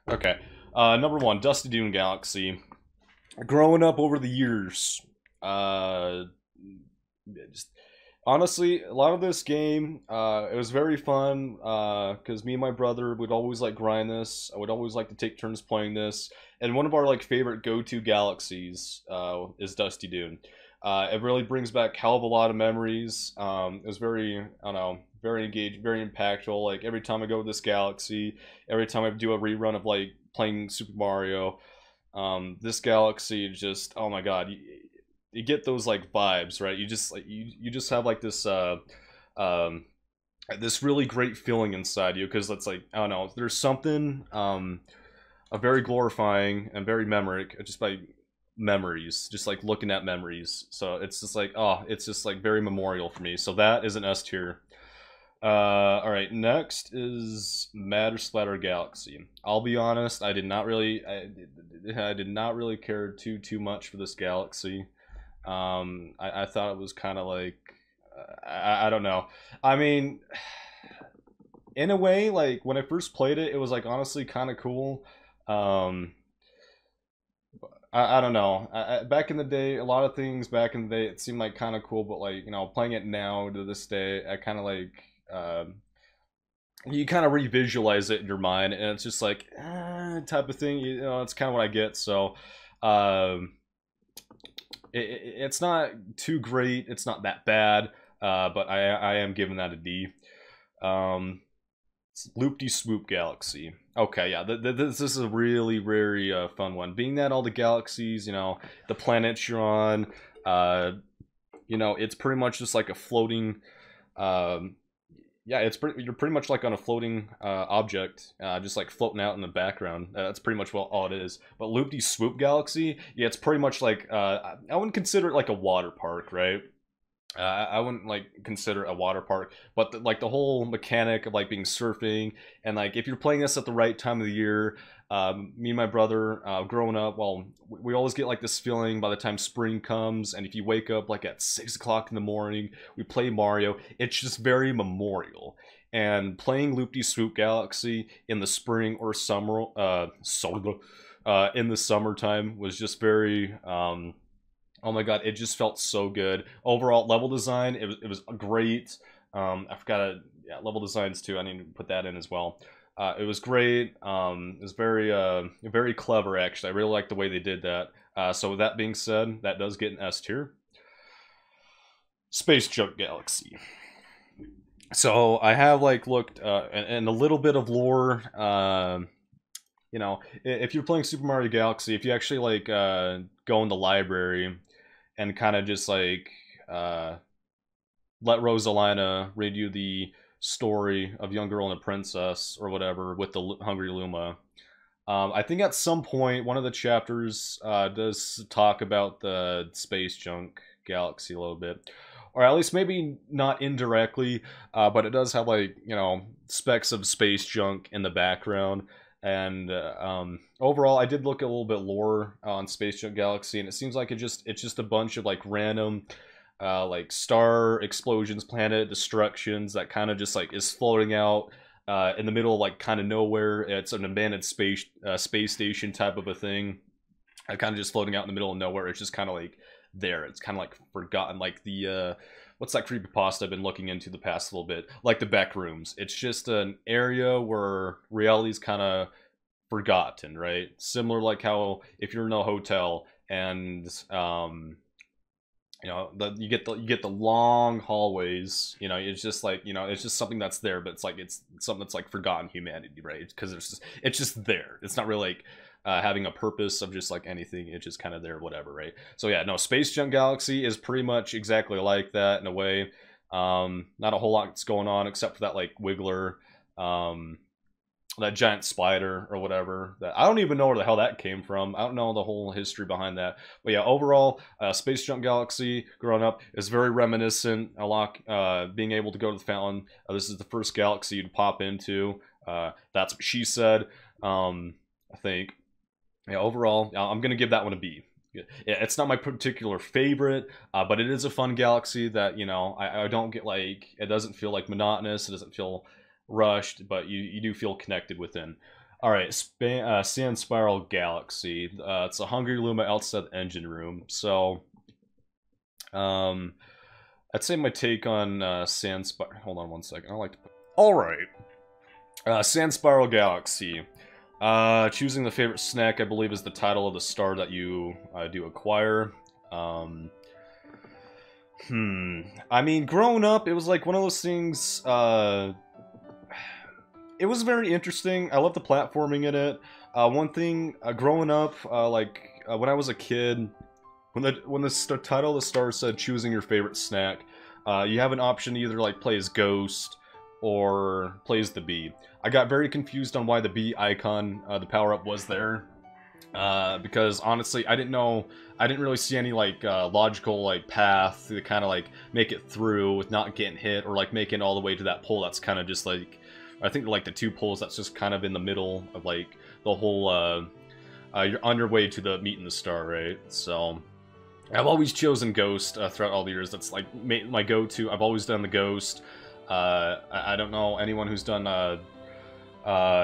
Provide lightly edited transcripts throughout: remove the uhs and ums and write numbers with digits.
Okay. Number one, Dusty Dune Galaxy. Growing up over the years, uh, just honestly, a lot of this game, it was very fun. Because me and my brother would always like grind this. I would always like to take turns playing this. And one of our like favorite go-to galaxies, is Dusty Dune. It really brings back hell of a lot of memories. It was very, I don't know, very engaged, very impactful. Like every time I go to this galaxy, every time I do a rerun of like playing Super Mario, this galaxy just, oh my god, you get those like vibes, right? You just like you just have like um this really great feeling inside you because it's like, I don't know, there's something a very glorifying and very memoric just by memories, just like looking at memories. So it's just like, oh, it's just like very memorial for me. So that is an S tier. All right, next is Matter Splatter Galaxy. I'll be honest, I did not really care too much for this galaxy. I thought it was kind of like, I don't know. I mean, in a way, like when I first played it, it was like honestly kind of cool. Um, I don't know. Back in the day, a lot of things back in the day, it seemed like kind of cool, but like, playing it now to this day, I kind of like. You kind of revisualize it in your mind, and it's just like, type of thing. It's kind of what I get. So, um, it's not too great. It's not that bad, but I am giving that a D. Um, Loopty Swoop Galaxy. Okay, yeah, this is a really very fun one. Being that all the galaxies, the planets you're on, it's pretty much just like a floating. Um, yeah, you're pretty much like on a floating object, just like floating out in the background. That's pretty much all it is. But Loopty Swoop Galaxy, yeah, it's pretty much like, I wouldn't consider it like a water park, right? I wouldn't like consider it a water park, but like the whole mechanic of like being surfing, and like if you're playing this at the right time of the year, me and my brother, growing up, well, we always get like this feeling by the time spring comes, and if you wake up like at 6 o'clock in the morning, we play Mario. It's just very memorial. And playing Loopty Swoop Galaxy in the spring or summer, in the summertime was just very. Oh my god, it just felt so good. Overall level design, it was great. I forgot yeah, level designs too. I need to put that in as well. It was great. It was very clever actually. I really like the way they did that. So with that being said, that does get an S tier. Space Junk Galaxy. So I have like looked and a little bit of lore. If you're playing Super Mario Galaxy, if you actually like go in the library and kind of just like let Rosalina read you the story of Young Girl and the Princess or whatever with the Hungry Luma. I think at some point one of the chapters does talk about the space junk galaxy a little bit, or at least maybe not indirectly, but it does have like specks of space junk in the background. And overall, I did look a little bit lore on Space Junk Galaxy, and it seems like it's just a bunch of like random like star explosions, planet destructions that kind of just like is floating out in the middle of like kind of nowhere. It's an abandoned space station type of a thing, kind of just floating out in the middle of nowhere. It's just kind of like there. It's kind of like forgotten, like the what's that creepypasta I've been looking into the past little bit, like the back rooms. It's just an area where reality's kind of forgotten, right? Similar like how if you're in a hotel and you get the long hallways. It's just like it's just something that's there, but it's something that's like forgotten humanity, right? Because it's just there. It's not really like having a purpose of just like anything. It's just kind of there, whatever, right? So yeah, no, Space Junk Galaxy is pretty much exactly like that in a way. Not a whole lot that's going on except for that like Wiggler. That giant spider or whatever, that I don't even know where the hell that came from. I don't know the whole history behind that, but yeah, overall, Space Junk Galaxy growing up is very reminiscent. A lot, being able to go to the fountain. This is the first galaxy you'd pop into. That's what she said. I think. Yeah, overall, I'm gonna give that one a B. It's not my particular favorite, but it is a fun galaxy that I don't get like, it doesn't feel like monotonous. It doesn't feel rushed, but you do feel connected within. Alright, Sand Spiral Galaxy. It's a Hungry Luma outside the engine room. So, I'd say my take on Sand Spiral... Hold on one second. I like to... Alright. Sand Spiral Galaxy. Choosing the favorite snack, I believe, is the title of the star that you do acquire. I mean, growing up, it was like one of those things, it was very interesting. I love the platforming in it. One thing, growing up, when I was a kid, when the title of the star said choosing your favorite snack, you have an option to either like play as Ghost or play as the bee. I got very confused on why the bee icon, the power-up, was there. Because honestly, I didn't really see any like logical like path to kind of like make it through with not getting hit, or like making it all the way to that pole that's kind of just like, I think like the two poles that's just kind of in the middle of like the whole you're on your way to the meeting the star, right? So I've always chosen Ghost throughout all the years. That's like my go-to. I've always done the Ghost. I don't know anyone who's done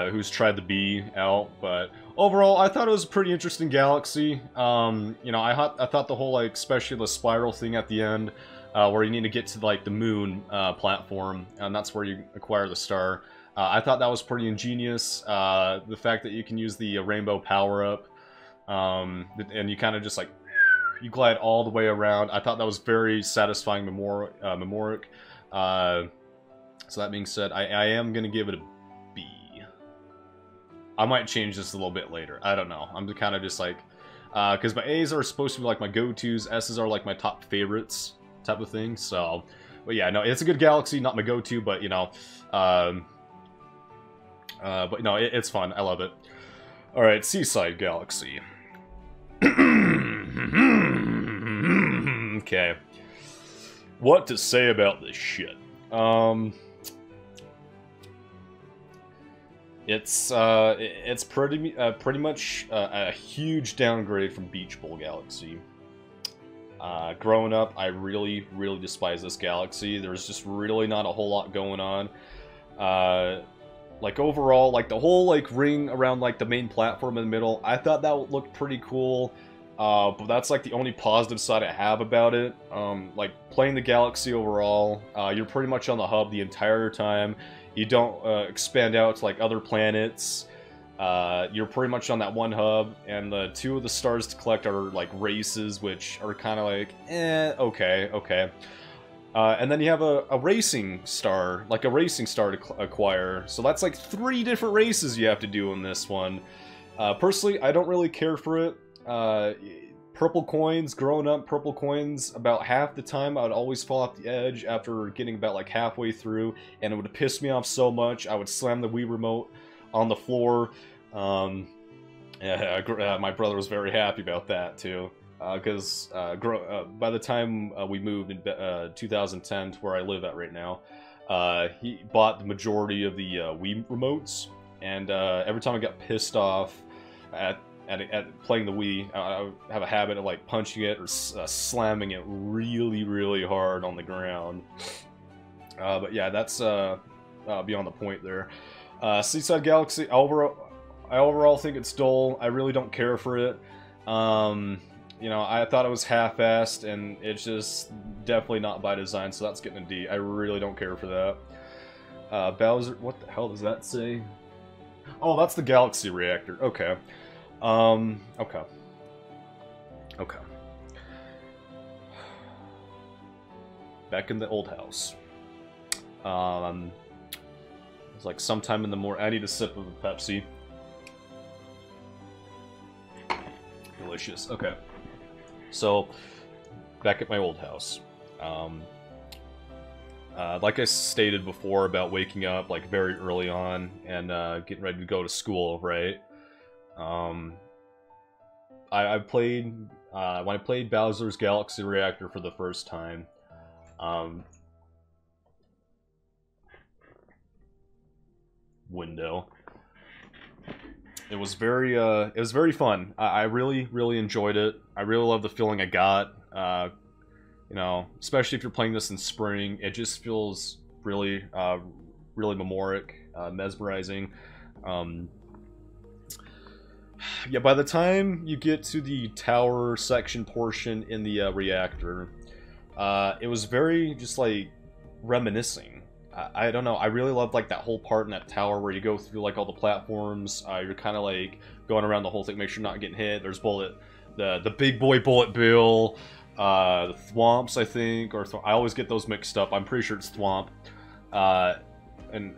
who's tried the bee out, but overall, I thought it was a pretty interesting galaxy. You know, I thought the whole, like, especially the spiral thing at the end, where you need to get to, like, the moon platform, and that's where you acquire the star. I thought that was pretty ingenious. The fact that you can use the rainbow power-up, and you kind of just, like, you glide all the way around. I thought that was very satisfying memoric. So that being said, I am going to give it a B. I might change this a little bit later. I don't know. I'm kind of just like... because my A's are supposed to be like my go-tos. S's are like my top favorites type of thing. So, but yeah, no, it's a good galaxy. Not my go-to, but, you know... but, no, it's fun. I love it. Alright, Seaside Galaxy. Okay. What to say about this shit? It's pretty much a huge downgrade from Beach Bowl Galaxy. Growing up, I really despise this galaxy. There's just really not a whole lot going on. Like overall, like the whole like ring around like the main platform in the middle, I thought that looked pretty cool. But that's like the only positive side I have about it. Like playing the galaxy overall, you're pretty much on the hub the entire time. You don't expand out to like other planets. You're pretty much on that one hub, and the two of the stars to collect are like races, which are kind of like, okay. And then you have a racing star, to acquire. So that's like 3 different races you have to do in this one. Personally, I don't really care for it. Purple coins, growing up, purple coins, about half the time I would always fall off the edge after getting about like halfway through, and it would piss me off so much, I would slam the Wii remote on the floor. My brother was very happy about that too, because by the time we moved in 2010 to where I live at right now, he bought the majority of the Wii remotes, and every time I got pissed off at playing the Wii, I have a habit of like punching it or slamming it really hard on the ground. But yeah, that's beyond the point there. Seaside Galaxy, I overall think it's dull. I really don't care for it. You know, I thought it was half-assed, and it's just definitely not by design, so that's getting a D. I really don't care for that. Bowser, what the hell does that say? Oh, that's the Galaxy Reactor. Okay. Okay. Back in the old house. It's like sometime in the morning. I need a sip of a Pepsi. Delicious. Okay. So, back at my old house. Like I stated before about waking up like very early on and getting ready to go to school, right? I played, when I played Bowser's Galaxy Reactor for the first time, window. It was very fun. I really enjoyed it. I really love the feeling I got, you know, especially if you're playing this in spring. It just feels really memoric, mesmerizing. Yeah, by the time you get to the tower section portion in the reactor, it was very just like reminiscing. I don't know. I really loved like that whole part in that tower where you go through like all the platforms. You're kind of like going around the whole thing, make sure you're not getting hit. There's the big boy Bullet Bill, the Thwomps, I think, or I always get those mixed up. I'm pretty sure it's Thwomp, and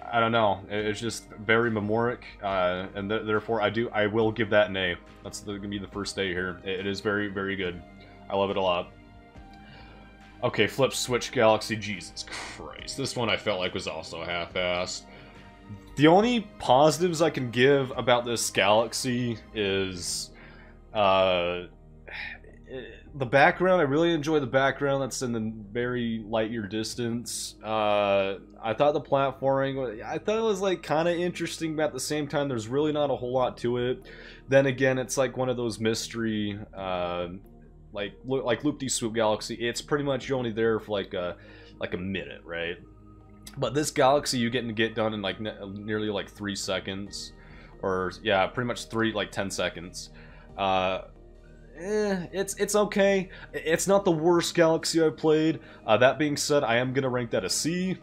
I don't know. It's just very memoric, and therefore I will give that an A. That's gonna be the first A here. It is very, very good. I love it a lot. Okay, Flip Switch Galaxy. Jesus Christ, this one I felt like was also half-assed. The only positives I can give about this galaxy is the background. I really enjoy the background that's in the very light year distance. I thought the platforming, I thought it was like kind of interesting, but at the same time there's really not a whole lot to it. Then again, it's like one of those mystery like Loopty Swoop Galaxy. It's pretty much you're only there for like a minute, right? But this galaxy you get done in like nearly like 3 seconds, or yeah, pretty much 10 seconds. It's okay. It's not the worst galaxy I've played. That being said, I am gonna rank that a C.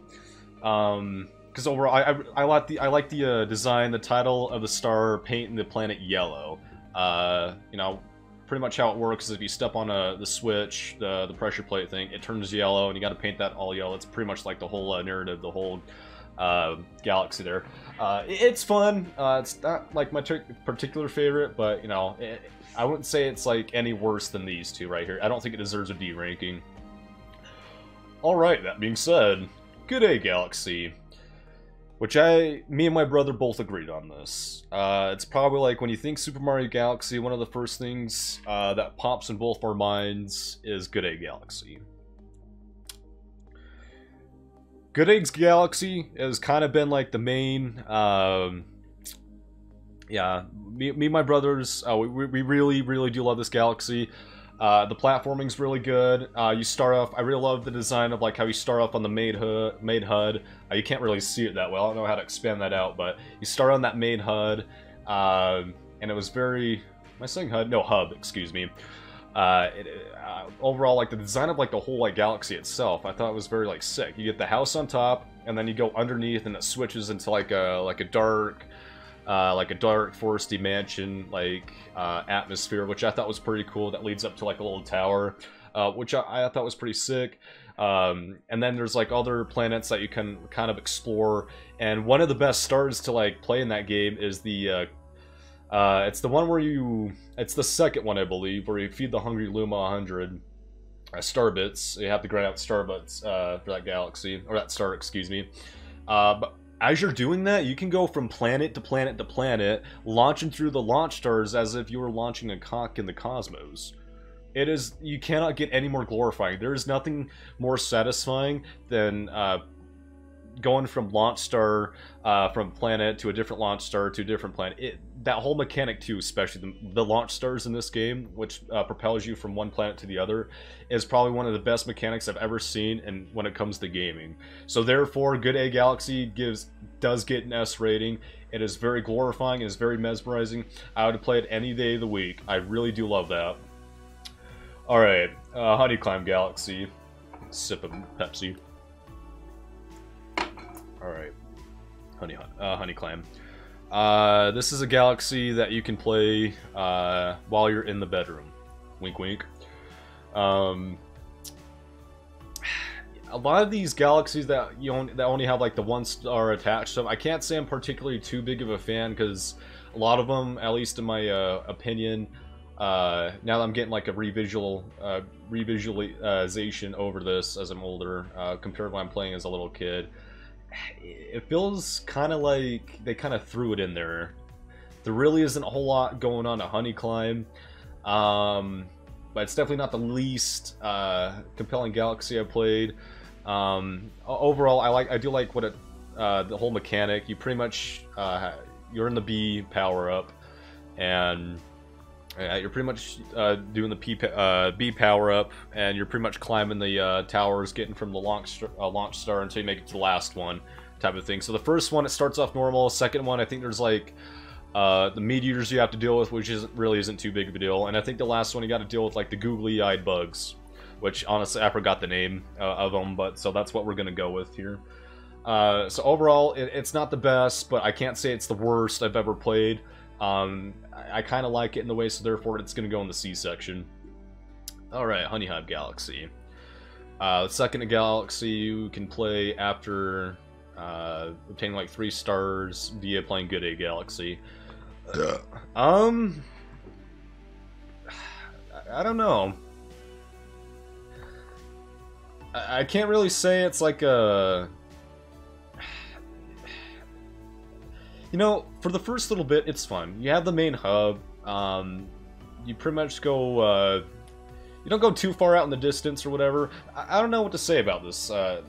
Because overall, I like the design, the title of the star, painting the planet yellow. You know, pretty much how it works is if you step on the switch, the pressure plate thing, it turns yellow, and you got to paint that all yellow. It's pretty much like the whole narrative, the whole galaxy there. It's fun. It's not like my particular favorite, but you know, I wouldn't say it's like any worse than these two right here. I don't think it deserves a D ranking. Alright, that being said, good A Galaxy. Which me and my brother both agreed on this. It's probably like when you think Super Mario Galaxy, one of the first things that pops in both our minds is Good A Galaxy. Good A's Galaxy has kind of been like the main, yeah, me and my brothers, we really, really do love this galaxy. The platforming's really good. You start off, I really love the design of like how you start off on the main HUD. You can't really see it that well, I don't know how to expand that out, but you start on that main HUD, and it was very, am I saying HUD? No, hub, excuse me. Overall, like the design of like the whole like galaxy itself, I thought it was very like sick. You get the house on top, and then you go underneath, and it switches into like a dark foresty mansion like atmosphere, which I thought was pretty cool. That leads up to like a little tower, which I thought was pretty sick. And then there's like other planets that you can kind of explore. And one of the best stars to like play in that game is the it's the one where it's the second one, I believe, where you feed the hungry Luma 100 starbits. You have to grind out starbits for that galaxy, or that star, excuse me. But as you're doing that, you can go from planet to planet to planet, launching through the launch stars as if you were launching a cock in the cosmos. It is, you cannot get any more glorifying. There is nothing more satisfying than going from launch star, from planet to a different launch star to a different planet. That whole mechanic too, especially the launch stars in this game, which propels you from one planet to the other, is probably one of the best mechanics I've ever seen and when it comes to gaming. So therefore, Good A Galaxy does get an S rating. It is very glorifying, it is very mesmerizing. I would play it any day of the week. I really do love that. Alright, Honeyclimb Galaxy. Sip of Pepsi. Alright, Honeyclimb. This is a galaxy that you can play while you're in the bedroom. Wink, wink. A lot of these galaxies that only have like the one star attached to them, I can't say I'm particularly too big of a fan, because a lot of them, at least in my opinion, now that I'm getting like a revisualization over this as I'm older, compared to when I'm playing as a little kid, it feels kind of like they kind of threw it in there. There really isn't a whole lot going on at Honeyclimb, but it's definitely not the least compelling galaxy I played. Overall, I do like what the whole mechanic. You pretty much you're in the B power up, and you're pretty much doing the B power up, and you're pretty much climbing the towers, getting from the launch star until you make it to the last one, type of thing. So the first one, it starts off normal. Second one, I think there's like the meteors you have to deal with, which really isn't too big of a deal. And I think the last one you got to deal with like the googly-eyed bugs, which honestly I forgot the name of them, but so that's what we're gonna go with here. So overall, it's not the best, but I can't say it's the worst I've ever played. I kind of like it in the way, so therefore it's gonna go in the C section. Alright, Honey Hive Galaxy. The second galaxy you can play after obtaining like 3 stars via playing Good A Galaxy. I don't know. I can't really say it's like a... You know, for the first little bit, it's fun. You have the main hub. You pretty much go... you don't go too far out in the distance or whatever. I don't know what to say about this stuff.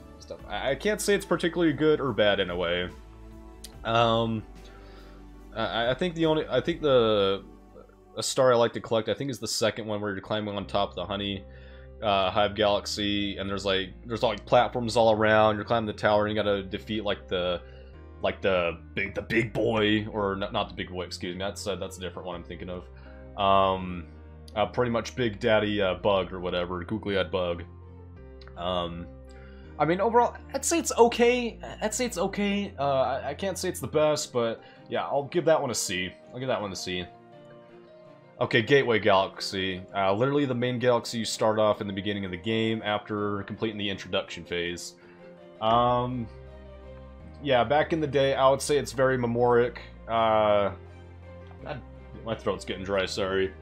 I can't say it's particularly good or bad in a way. I think the star I like to collect, I think, is the second one where you're climbing on top of the Honey Hive Galaxy, and there's like platforms all around. You're climbing the tower, and you gotta defeat like the big boy, or not the big boy. Excuse me. That's a different one I'm thinking of. Pretty much Big Daddy Bug or whatever, googly-eyed bug. I mean, overall, I'd say it's okay. I can't say it's the best, but yeah, I'll give that one a C. I'll give that one a C. Okay, Gateway Galaxy. Literally the main galaxy you start off in the beginning of the game after completing the introduction phase. Yeah, back in the day, I would say it's very memoric. God, my throat's getting dry, sorry.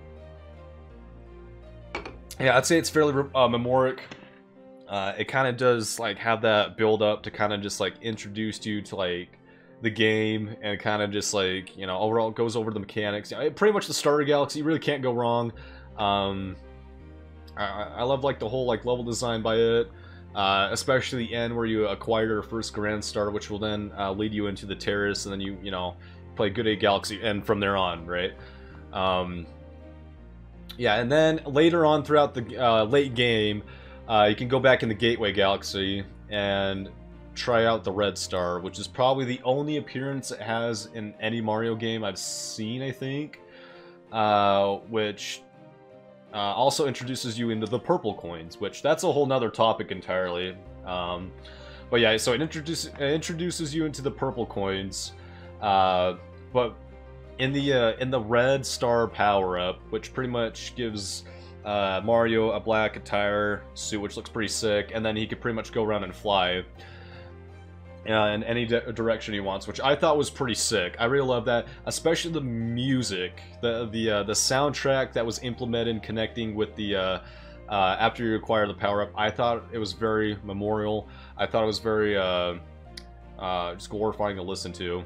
Yeah, I'd say it's fairly memoric. It kind of does like have that build up to kind of just like introduce you to like the game, and kind of just like, you know, overall it goes over the mechanics. Pretty much the starter galaxy, you really can't go wrong. I love like the whole like level design by it, especially the end where you acquire your first Grand Star, which will then lead you into the terrace, and then you know, play Good A Galaxy, and from there on, right? Yeah, and then later on throughout the late game, you can go back in the Gateway Galaxy and try out the Red Star, which is probably the only appearance it has in any Mario game I've seen, I think. Which also introduces you into the purple coins, which that's a whole nother topic entirely. But yeah, so it introduces you into the purple coins, but in the Red Star power-up, which pretty much gives Mario a black attire suit, which looks pretty sick, and then he could pretty much go around and fly in any direction he wants, which I thought was pretty sick. I really love that, especially the music, the soundtrack that was implemented, connecting with the after you acquire the power up. I thought it was very memorial. I thought it was very just glorifying to listen to.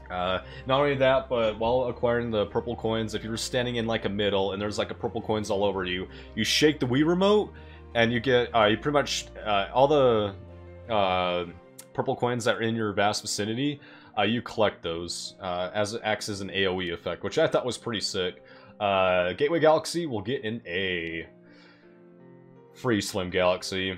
Not only that, but while acquiring the purple coins, if you're standing in like a middle and there's like a purple coins all over you, you shake the Wii remote and you get you pretty much all the purple coins that are in your vast vicinity. You collect those as it acts as an AoE effect, which I thought was pretty sick. Gateway Galaxy will get an A. Free Slim Galaxy.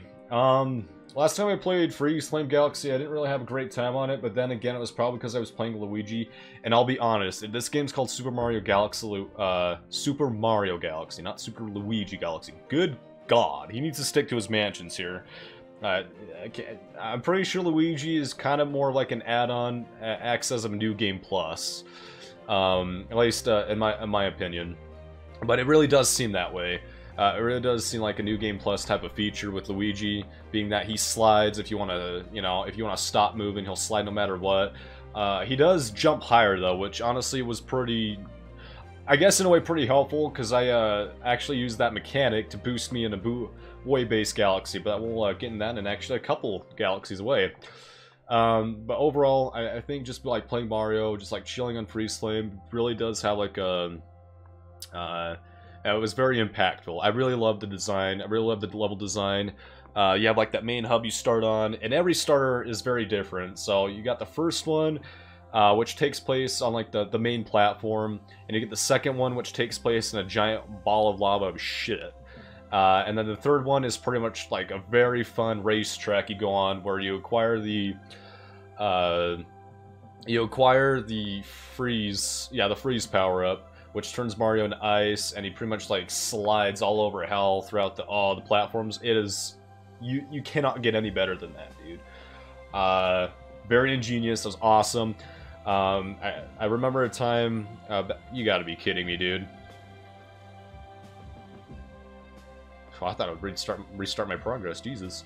Last time I played Free Slim Galaxy, I didn't really have a great time on it, but then again, it was probably because I was playing Luigi. And I'll be honest, this game's called Super Mario Galaxy, Super Mario Galaxy, not Super Luigi Galaxy. Good God, he needs to stick to his mansions here. I'm pretty sure Luigi is kind of more like an add-on, acts as a new game plus, at least in my opinion. But it really does seem that way. It really does seem like a new game plus type of feature with Luigi, being that he slides if you want to, you know, if you want to stop moving, he'll slide no matter what. He does jump higher though, which honestly was pretty, I guess in a way pretty helpful, because I actually used that mechanic to boost me in a way base galaxy, but we'll get in that in actually a couple galaxies away. But overall, I think just like playing Mario, just like chilling on Free Slim, really does have like a it was very impactful. I really loved the design. I really loved the level design. You have like that main hub you start on, and every starter is very different. So you got the first one, which takes place on like the main platform, and you get the second one, which takes place in a giant ball of lava of shit. And then the third one is pretty much like a very fun racetrack you go on, where you acquire the you acquire the freeze power up, which turns Mario into ice, and he pretty much like slides all over hell throughout the platforms. It is, you cannot get any better than that, dude. Very ingenious. That was awesome. I remember a time. You got to be kidding me, dude. Oh, I thought I would restart my progress. Jesus.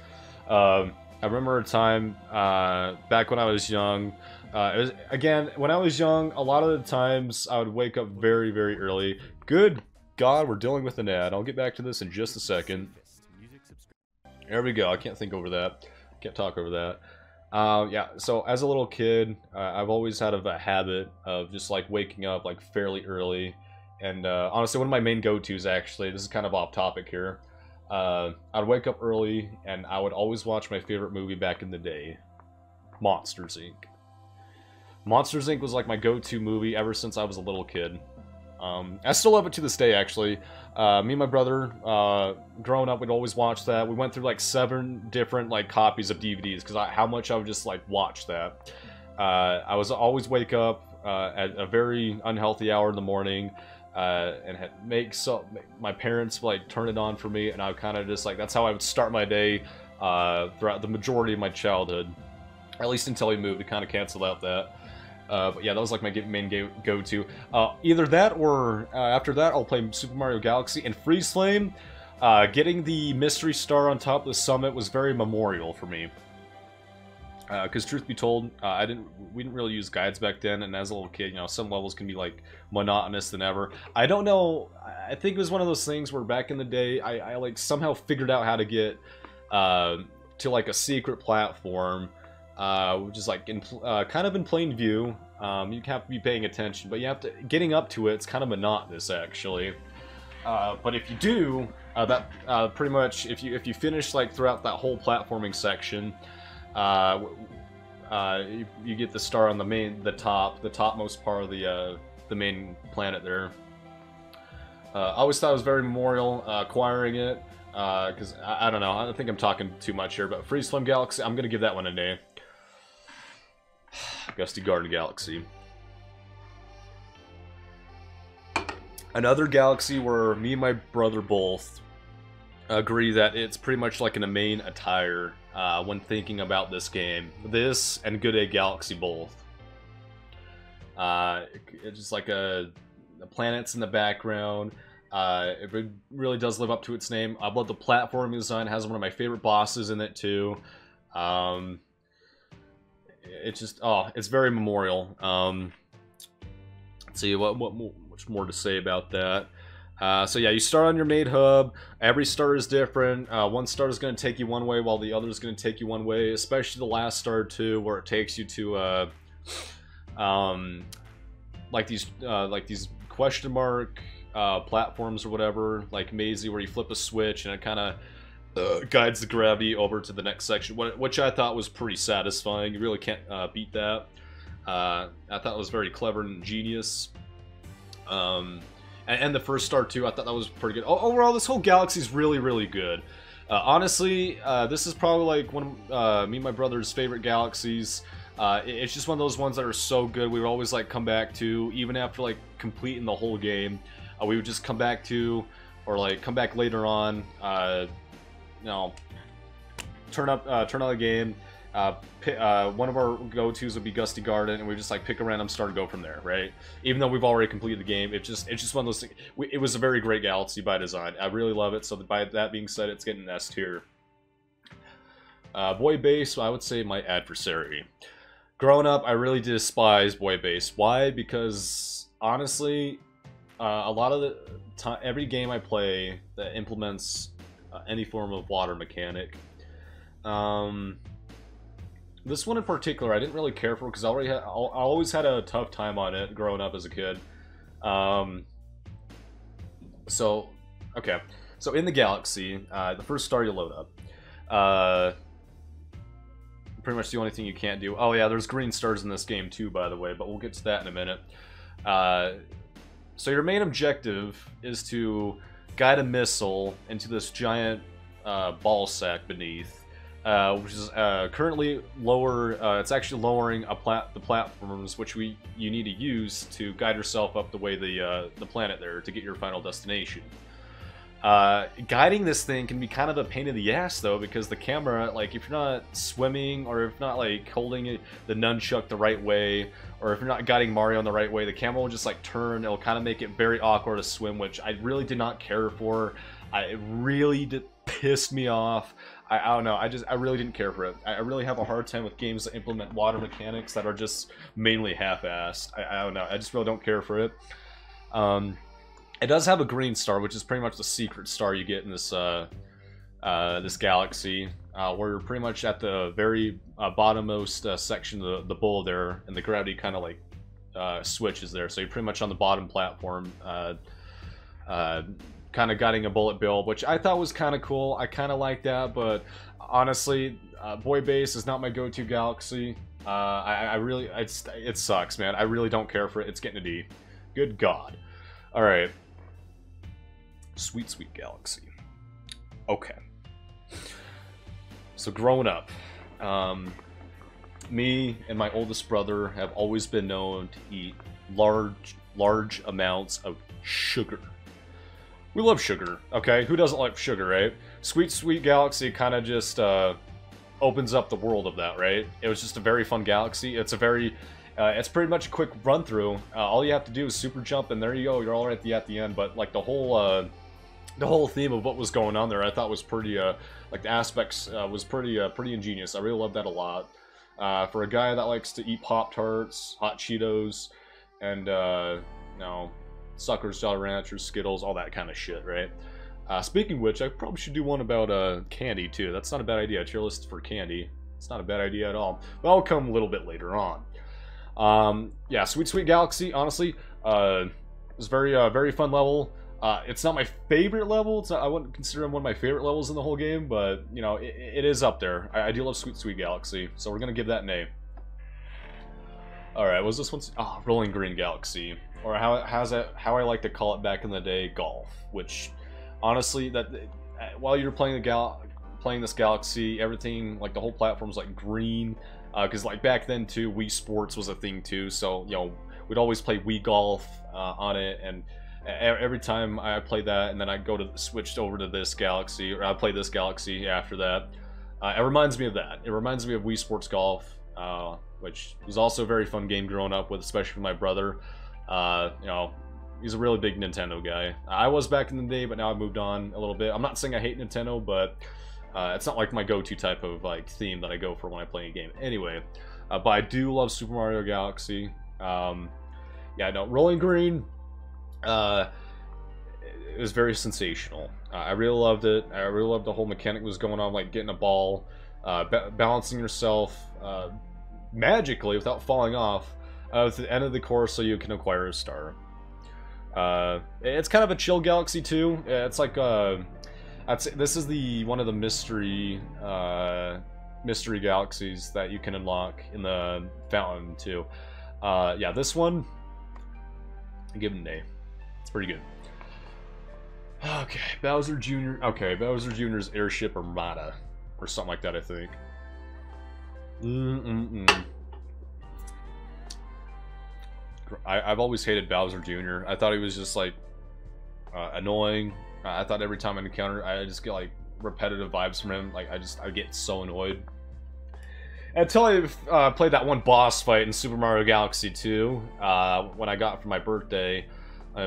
I remember a time back when I was young. It was, again, when I was young, a lot of the times I would wake up very, very early. Good God, we're dealing with an ad. I'll get back to this in just a second. There we go. I can't think over that. Can't talk over that. Yeah, so as a little kid, I've always had a habit of just like waking up like fairly early. And honestly, one of my main go-tos, actually, this is kind of off topic here. I'd wake up early and I would always watch my favorite movie back in the day, Monsters, Inc. Monsters, Inc. was like my go-to movie ever since I was a little kid. I still love it to this day, actually. Me and my brother, growing up, we'd always watch that. We went through like 7 different like copies of DVDs because how much I would just like watch that. I was always wake up at a very unhealthy hour in the morning, and my parents like turn it on for me, and I kind of just like, that's how I would start my day throughout the majority of my childhood, at least until we moved to kind of cancel out that. But yeah, that was like my main go-to. Either that or after that, I'll play Super Mario Galaxy and Freeze Flame. Getting the mystery star on top of the summit was very memorial for me. Because truth be told, we didn't really use guides back then, and as a little kid, you know, some levels can be like monotonous than ever. I don't know. I think it was one of those things where back in the day, I like somehow figured out how to get to like a secret platform. Which is like kind of in plain view. You have to be paying attention, but getting up to it's kind of monotonous actually. But if you do, pretty much if you finish like throughout that whole platforming section, you get the star on the topmost part of the main planet there. I always thought it was very memorial acquiring it, because I don't know. I think I'm talking too much here, but Freeze Flame Galaxy, I'm gonna give that one a day. Gusty Garden Galaxy. Another galaxy where me and my brother both agree that it's pretty much like an main attire when thinking about this game. This and Good Day Galaxy both. It's just like the planets in the background. It really does live up to its name. I love the platform design. It has one of my favorite bosses in it too. It's just, it's very memorial. Let's see, much more to say about that. So yeah, you start on your main hub. Every star is different. One star is going to take you one way, while the other is going to take you one way. Especially the last star too, where it takes you to like these question mark platforms or whatever, like Maisie, where you flip a switch and it kind of guides the gravity over to the next section, which I thought was pretty satisfying. You really can't beat that. I thought it was very clever and ingenious. And the first star too, I thought that was pretty good. Overall, this whole galaxy is really, really good. Honestly, this is probably like one of me and my brother's favorite galaxies. It's just one of those ones that are so good. We would always like come back to, even after like completing the whole game. We would just come back to, or like come back later on. You know, turn on the game. One of our go-tos would be Gusty Garden, and we just like pick a random star to go from there, right? Even though we've already completed the game, it's just one of those things. It was a very great galaxy by design. I really love it. So by that being said, it's getting an S tier. Boy Base, I would say my adversary. Growing up, I really despise Boy Base. Why? Because honestly, a lot of the time, every game I play that implements any form of water mechanic. This one in particular, I didn't really care for because I always had a tough time on it growing up as a kid. So in the galaxy, the first star you load up, pretty much the only thing you can't do. Oh yeah, there's green stars in this game too, by the way, but we'll get to that in a minute. So your main objective is to guide a missile into this giant ball sack beneath. which is currently lower. It's actually lowering the platforms which you need to use to guide yourself up the way the planet there to get your final destination. Guiding this thing can be kind of a pain in the ass though, because the camera, like if you're not swimming or if not like holding the nunchuck the right way, or if you're not guiding Mario in the right way, the camera will just like turn. It'll kind of make it very awkward to swim, which I really did not care for. It really did piss me off. I don't know. I really didn't care for it. I really have a hard time with games that implement water mechanics that are just mainly half-assed. I don't know. I just really don't care for it. It does have a green star, which is pretty much the secret star you get in this this galaxy, where you're pretty much at the very bottommost section of the bowl there, and the gravity kind of like switches there. So you're pretty much on the bottom platform, kind of guiding a bullet bill, which I thought was kind of cool. I kind of like that, but honestly, Boy Base is not my go-to galaxy. It sucks, man. I really don't care for it. It's getting a D. Good God. All right. Sweet, sweet galaxy. Okay. So growing up, me and my oldest brother have always been known to eat large amounts of sugar. We love sugar, okay? Who doesn't like sugar, right? Sweet, sweet galaxy kind of just opens up the world of that, right? It was just a very fun galaxy. It's a very, it's pretty much a quick run through. All you have to do is super jump, and there you go. You're all right at the end. But like the whole theme of what was going on there, I thought was pretty, like the aspects was pretty ingenious. I really loved that a lot. For a guy that likes to eat Pop-Tarts, Hot Cheetos, and you know, Suckers, Jolly Ranchers, Skittles, all that kind of shit, right? Speaking of which, I probably should do one about candy too. That's not a bad idea. Tier list for candy. It's not a bad idea at all. But I'll come a little bit later on. Yeah, Sweet Sweet Galaxy, honestly, it's very fun level. It's not my favorite level. I wouldn't consider it one of my favorite levels in the whole game, but you know, it is up there. I do love Sweet Sweet Galaxy, so we're gonna give that an A. All right, was this one? Oh, Rolling Green Galaxy, or how I like to call it back in the day, golf. Which, honestly, while you're playing this galaxy, everything like the whole platform's like green, because like back then too, Wii Sports was a thing too. So you know, we'd always play Wii Golf on it, and every time I played that, and then I switched over to this galaxy, or I play this galaxy after that. It reminds me of that. It reminds me of Wii Sports Golf, which was also a very fun game growing up with, especially with my brother. You know, he's a really big Nintendo guy. I was back in the day, but now I've moved on a little bit. I'm not saying I hate Nintendo, but it's not like my go-to type of like theme that I go for when I play a game. Anyway, but I do love Super Mario Galaxy. Yeah, no, Rolling Green. It was very sensational. I really loved it. I really loved the whole mechanic that was going on, like getting a ball, balancing yourself magically without falling off at the end of the course so you can acquire a star. It's kind of a chill galaxy too. It's like I'd say this is one of the mystery galaxies that you can unlock in the fountain too. Yeah, this one, I give it an A. It's pretty good. Okay, Bowser Jr. Okay, Bowser Jr.'s Airship Armada, or something like that, I think. I've always hated Bowser Jr. I thought he was just like annoying. I thought every time I encountered, I just get like repetitive vibes from him. Like I get so annoyed. Until I played that one boss fight in Super Mario Galaxy 2, when I got for my birthday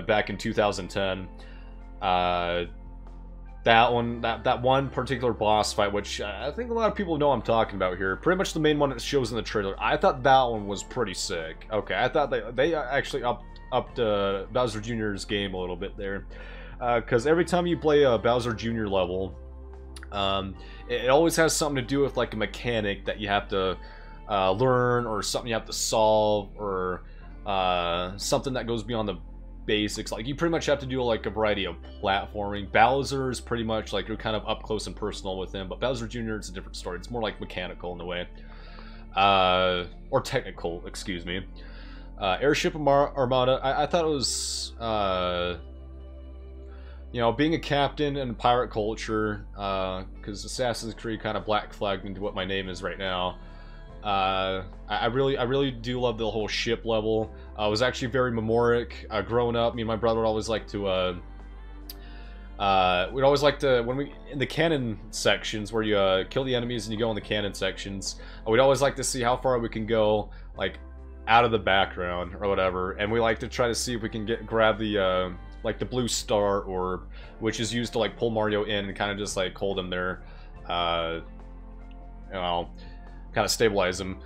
back in 2010. That one particular boss fight, which I think a lot of people know I'm talking about here, pretty much the main one that shows in the trailer. I thought that one was pretty sick. Okay, I thought they actually upped Bowser Jr.'s game a little bit there, because every time you play a Bowser Jr. level, it always has something to do with like a mechanic that you have to learn, or something you have to solve, or something that goes beyond the basics. Like you pretty much have to do like a variety of platforming. Bowser is pretty much like you're kind of up close and personal with him, but Bowser Jr. it's a different story. It's more like mechanical in a way, or technical, excuse me. Airship Armada, I thought it was you know, being a captain in pirate culture, because Assassin's Creed kind of black flagged into what my name is right now. I really do love the whole ship level. It was actually very memoric. Growing up, me and my brother would always like to, we'd always like to, when we, in the cannon sections where you kill the enemies and you go in the cannon sections, we'd always like to see how far we can go, like, out of the background or whatever, and we like to try to see if we can grab the, like the blue star orb, which is used to like pull Mario in and kind of just like hold him there, you know, kind of stabilize him.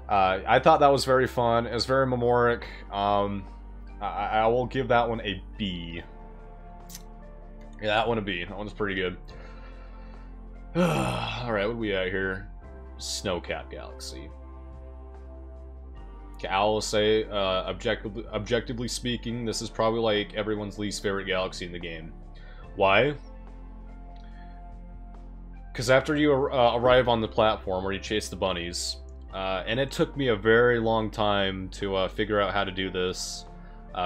I thought that was very fun. It was very memoric. I will give that one a B. Yeah, that one a B. That one's pretty good. Alright, what are we at here? Snowcap Galaxy. Okay, I will say, objectively speaking, this is probably like everyone's least favorite galaxy in the game. Why? Because after you arrive on the platform where you chase the bunnies, and it took me a very long time to figure out how to do this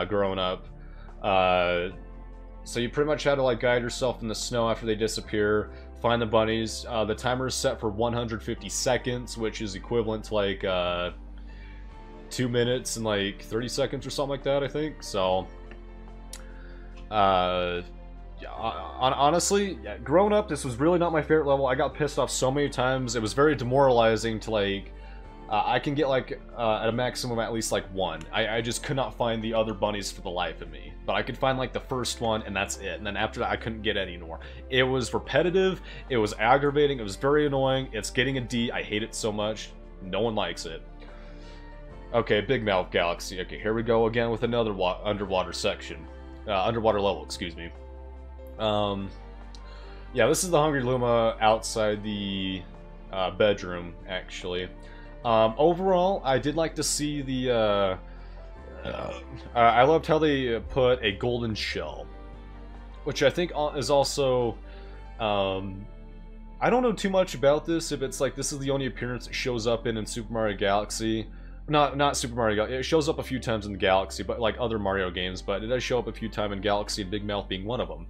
growing up. So you pretty much had to like guide yourself in the snow after they disappear, find the bunnies. The timer is set for 150 seconds, which is equivalent to like 2 minutes and like 30 seconds or something like that, I think. So, yeah, honestly, yeah, growing up, this was really not my favorite level. I got pissed off so many times. It was very demoralizing to like, I can get like, at a maximum at least like one. I just could not find the other bunnies for the life of me. But I could find like the first one and that's it. And then after that, I couldn't get any more. It was repetitive. It was aggravating. It was very annoying. It's getting a D. I hate it so much. No one likes it. Okay, Big Mouth Galaxy. Okay, here we go again with another underwater section. Underwater level, excuse me. Yeah, this is the Hungry Luma outside the bedroom, actually. Overall, I did like to see the, I loved how they put a golden shell, which I think is also, I don't know too much about this, if it's like, this is the only appearance it shows up in Super Mario Galaxy. Not Super Mario Galaxy, it shows up a few times in the Galaxy, but like other Mario games, but it does show up a few times in Galaxy, and Big Mouth being one of them.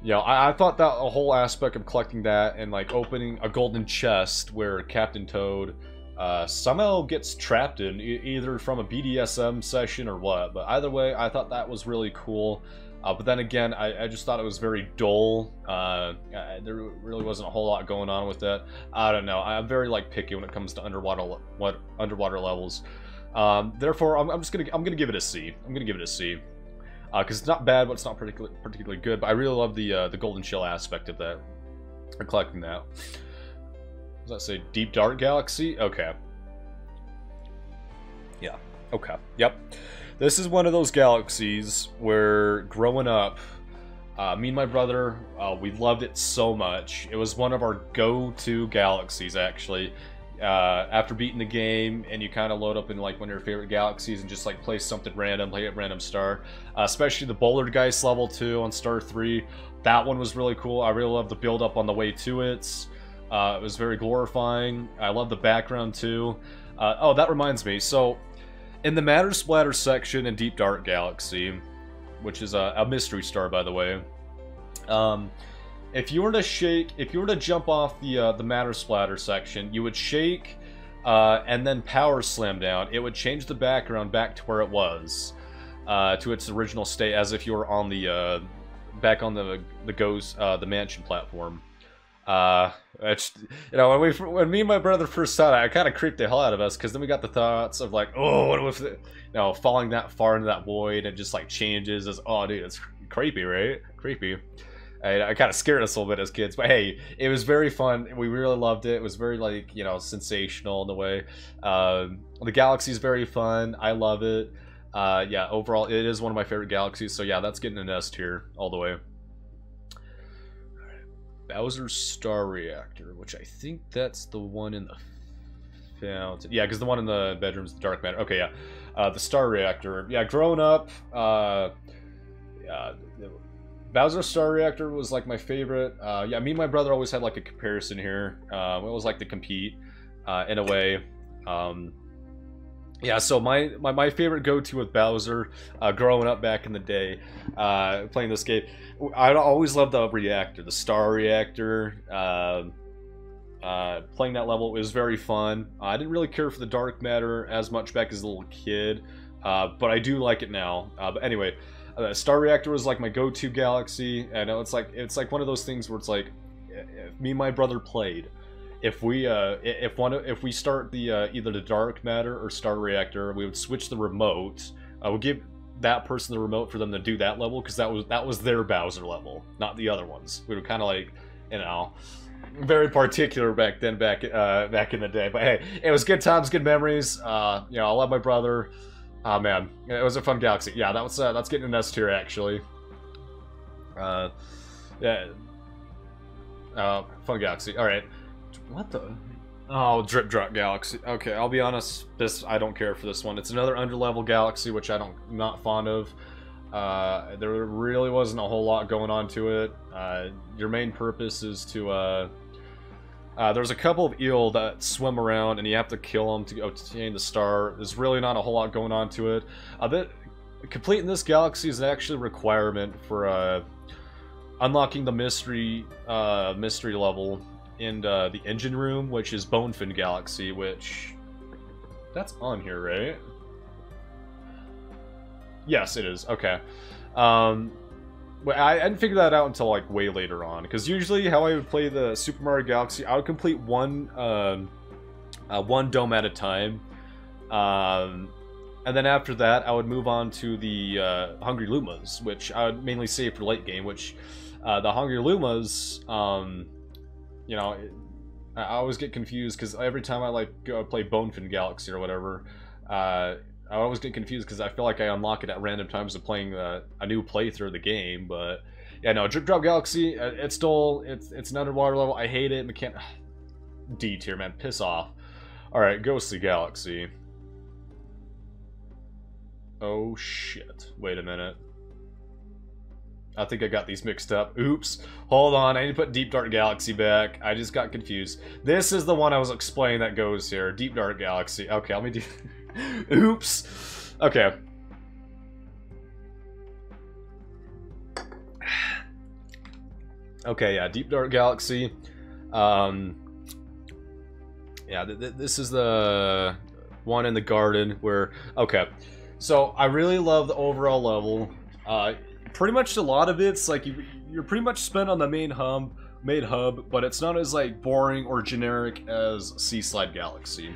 You know, I thought that a whole aspect of collecting that and like opening a golden chest where Captain Toad somehow gets trapped in, either from a BDSM session or what, but either way, I thought that was really cool. But then again, I just thought it was very dull. There really wasn't a whole lot going on with it. I don't know. I'm very like picky when it comes to underwater levels. Therefore, I'm gonna give it a C. I'm gonna give it a C. Because it's not bad, but it's not particularly good. But I really love the golden shell aspect of that. I'm collecting that. Does that say Deep Dark Galaxy? Okay. Yeah. Okay. Yep. This is one of those galaxies where, growing up, me and my brother, we loved it so much. It was one of our go-to galaxies, actually. After beating the game, and you kind of load up in like one of your favorite galaxies and just like play something random, play a random star. Especially the Bouldergeist level 2 on Star 3. That one was really cool. I really loved the build-up on the way to it. It was very glorifying. I love the background too. Oh, that reminds me. So, in the Matter Splatter section in Deep Dark Galaxy, which is a mystery star, by the way, if you were to jump off the Matter Splatter section, you would shake, and then power slam down. It would change the background back to where it was, to its original state, as if you were on the back on the mansion platform. It's, you know, when me and my brother first saw it, it kind of creeped the hell out of us, because then we got the thoughts of like, oh, what if, you know, falling that far into that void and just like changes. As, oh, dude, it's creepy, right? Creepy. I kind of scared us a little bit as kids, but hey, it was very fun. We really loved it. It was very, like, you know, sensational in a way. The galaxy is very fun. I love it. Yeah, overall, it is one of my favorite galaxies. So yeah, that's getting an S tier all the way. Bowser's Star Reactor, which I think that's the one in the fountain. Yeah, because the one in the bedroom's the dark matter. Okay, yeah. The Star Reactor. Yeah, growing up, yeah, Bowser's Star Reactor was like my favorite. Yeah, me and my brother always had like a comparison here. We always like to compete in a way. Yeah, so my favorite go-to with Bowser, growing up back in the day, playing this game, I always loved the Reactor, the Star Reactor. Playing that level, it was very fun. I didn't really care for the dark matter as much back as a little kid, but I do like it now. But anyway, Star Reactor was like my go-to galaxy, and it's like one of those things where it's like, if me and my brother played. If we start the either the dark matter or Star Reactor, we would switch the remote. We'll give that person the remote for them to do that level, because that was their Bowser level, not the other ones. We were kind of like, you know, very particular back then, back in the day. But hey, it was good times, good memories. You know, I love my brother. Oh man, it was a fun galaxy. Yeah, that's getting an S tier actually. Yeah. Fun galaxy. All right. What the? Oh, Drip Drop Galaxy. Okay, I'll be honest. I don't care for this one. It's another underlevel galaxy, which I'm not fond of. There really wasn't a whole lot going on to it. Your main purpose is to there's a couple of eel that swim around, and you have to kill them to obtain the star. There's really not a whole lot going on to it. Completing this galaxy is actually a requirement for unlocking the mystery level in the engine room, which is Bonefin Galaxy, which that's on here, right? Yes, it is. Okay. But I didn't figure that out until like way later on, because usually how I would play the Super Mario Galaxy, I would complete one dome at a time, and then after that I would move on to the Hungry Lumas, which I would mainly save for late game. Which the Hungry Lumas, you know, I always get confused because every time I like go play Bonefin Galaxy or whatever, I always get confused because I feel like I unlock it at random times of playing a new playthrough of the game. But yeah, no, Drip Drop Galaxy, it's an underwater level. I hate it. D tier, man, piss off. All right, Ghostly Galaxy. Oh shit! Wait a minute. I think I got these mixed up. Oops. Hold on, I need to put Deep Dark Galaxy back. I just got confused. This is the one I was explaining that goes here. Deep Dark Galaxy. Okay, let me do... Oops. Okay. Okay, yeah, Deep Dark Galaxy. Yeah, this is the one in the garden where... Okay, so I really love the overall level. Pretty much a lot of it's like you're pretty much spent on the main hub, but it's not as like boring or generic as Seaside Galaxy.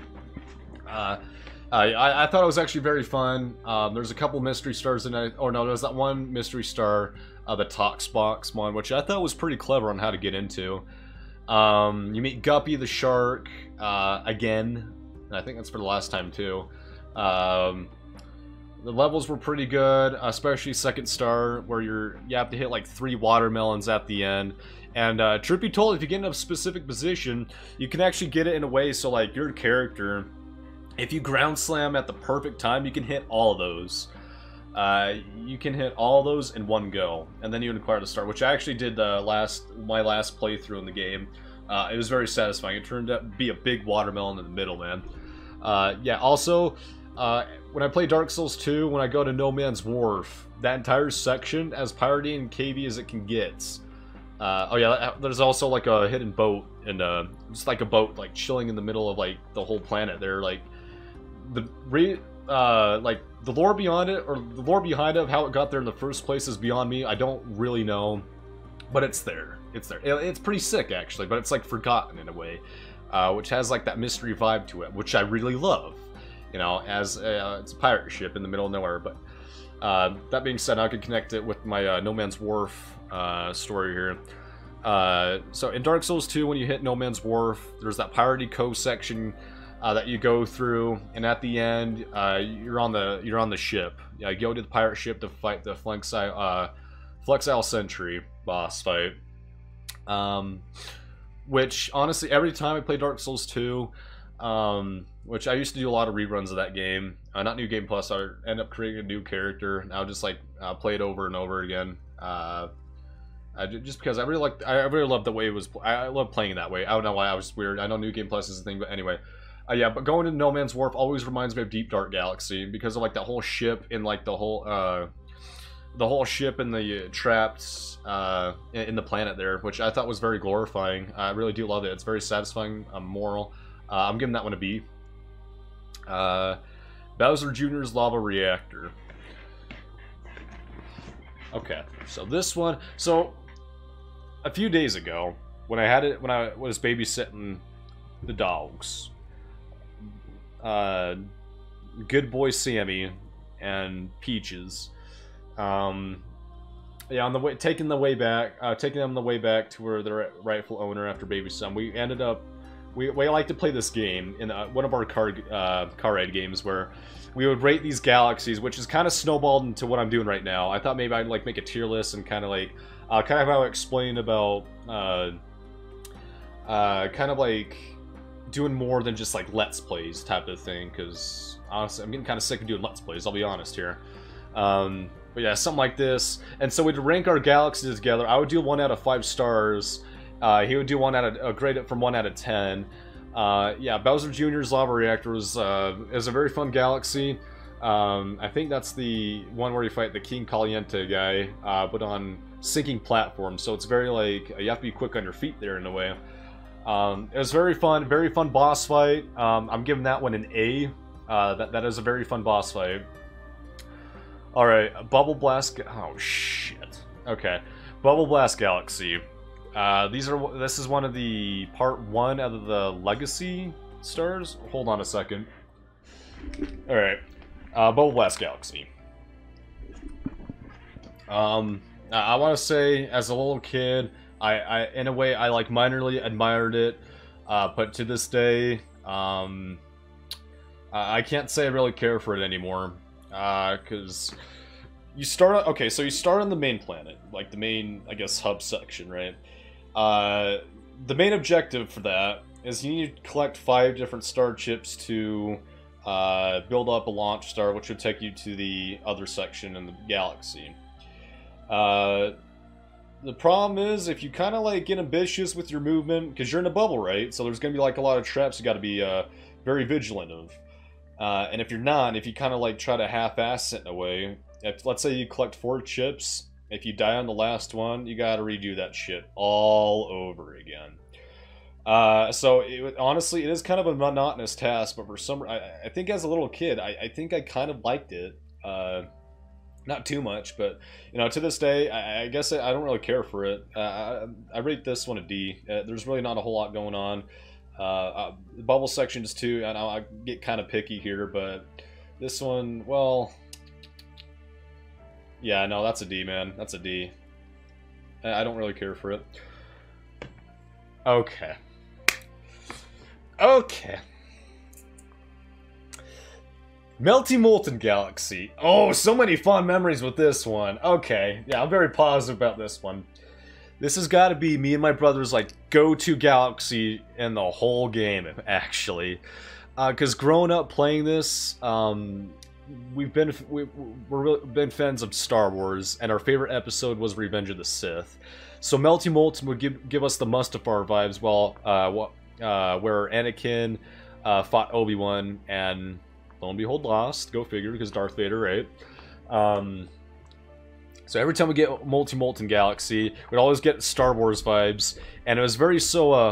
I thought it was actually very fun. There's a couple mystery stars in it. Oh no, there's that one mystery star, the Toxbox one, which I thought was pretty clever on how to get into. You meet Guppy the shark again. I think that's for the last time too. The levels were pretty good, especially second star, where you have to hit like 3 watermelons at the end. And truth be told, if you get in a specific position, you can actually get it in a way so like your character, if you ground slam at the perfect time, you can hit all of those. You can hit all those in one go, and then you acquire the star, which I actually did my last playthrough in the game. It was very satisfying. It turned out to be a big watermelon in the middle, man. Yeah, also... when I play Dark Souls 2, when I go to No Man's Wharf, that entire section, as piratey and cavey as it can get. Oh yeah, there's also like a hidden boat, and just like a boat like chilling in the middle of like the whole planet there. Like the lore beyond it, or the lore behind it of how it got there in the first place is beyond me. I don't really know, but it's there. It's there. It's pretty sick actually, but it's like forgotten in a way, which has like that mystery vibe to it, which I really love. You know, as it's a pirate ship in the middle of nowhere. But that being said, I could connect it with my No Man's Wharf story here. So in Dark Souls 2, when you hit No Man's Wharf, there's that piratey cove section that you go through, and at the end, you're on the ship. You go to the pirate ship to fight the Flexile Sentry boss fight. Which honestly, every time I play Dark Souls 2. Which I used to do a lot of reruns of that game. Not New Game Plus, I end up creating a new character, and I'll just like play it over and over again. Just because I really love the way it was. I love playing that way. I don't know why I was weird. I know New Game Plus is a thing, but anyway. Yeah, but going to No Man's Wharf always reminds me of Deep Dark Galaxy because of like that whole ship and like the whole ship and the trapped in the planet there, which I thought was very glorifying. I really do love it. It's very satisfying, moral. I'm giving that one a B. Bowser Jr.'s Lava Reactor. Okay, so this one. So a few days ago, when I was babysitting the dogs, good boy Sammy and Peaches, yeah, on the way, taking them the way back to where their rightful owner after babysitting. We ended up, we like to play this game in one of our car ride games where we would rate these galaxies, which is kind of snowballed into what I'm doing right now. I thought maybe I'd like make a tier list and kind of like kind of how I explained about kind of like doing more than just like Let's Plays type of thing, because honestly I'm getting kind of sick of doing Let's Plays, I'll be honest here. But yeah, something like this. And so we'd rank our galaxies together. I would do 1 out of 5 stars. He would do grade it from 1 out of 10. Yeah, Bowser Jr.'s Lava Reactor is a very fun galaxy. I think that's the one where you fight the King Caliente guy, but on sinking platforms. So it's very like you have to be quick on your feet there in a way. It was very fun boss fight. I'm giving that one an A. That is a very fun boss fight. All right, Bubble Blast. Oh shit. Okay, Bubble Blast Galaxy. This is one of the part 1 out of the Legacy stars. Hold on a second. All right, Bubble Blast Galaxy. I want to say, as a little kid, I in a way I like minorly admired it, but to this day, I can't say I really care for it anymore. Because you start on the main planet, like the main, I guess, hub section, right? The main objective for that is you need to collect 5 different star chips to build up a launch star, which would take you to the other section in the galaxy. The problem is, if you kind of like get ambitious with your movement, because you're in a bubble, right? So there's going to be like a lot of traps you got to be very vigilant of. And if you're not, if you kind of like try to half-ass it in a way, let's say you collect 4 chips, if you die on the last one, you gotta redo that shit all over again. So honestly, it is kind of a monotonous task, but for some, I think as a little kid, I think I kind of liked it. Not too much, but you know, to this day, I guess I don't really care for it. I rate this one a D. There's really not a whole lot going on. The bubble sections too, and I get kind of picky here, but this one, well, yeah, no, that's a D, man. That's a D. I don't really care for it. Okay. Okay. Melty Molten Galaxy. Oh, so many fond memories with this one. Okay, yeah, I'm very positive about this one. This has got to be me and my brother's like go-to galaxy in the whole game, actually. Because growing up playing this, we've been fans of Star Wars, and our favorite episode was Revenge of the Sith. So Melty Molten would give us the Mustafar vibes, where Anakin fought Obi-Wan and lo and behold lost. Go figure, because Darth Vader, right? So every time we get Melty Molten Galaxy, we'd always get Star Wars vibes, and it was very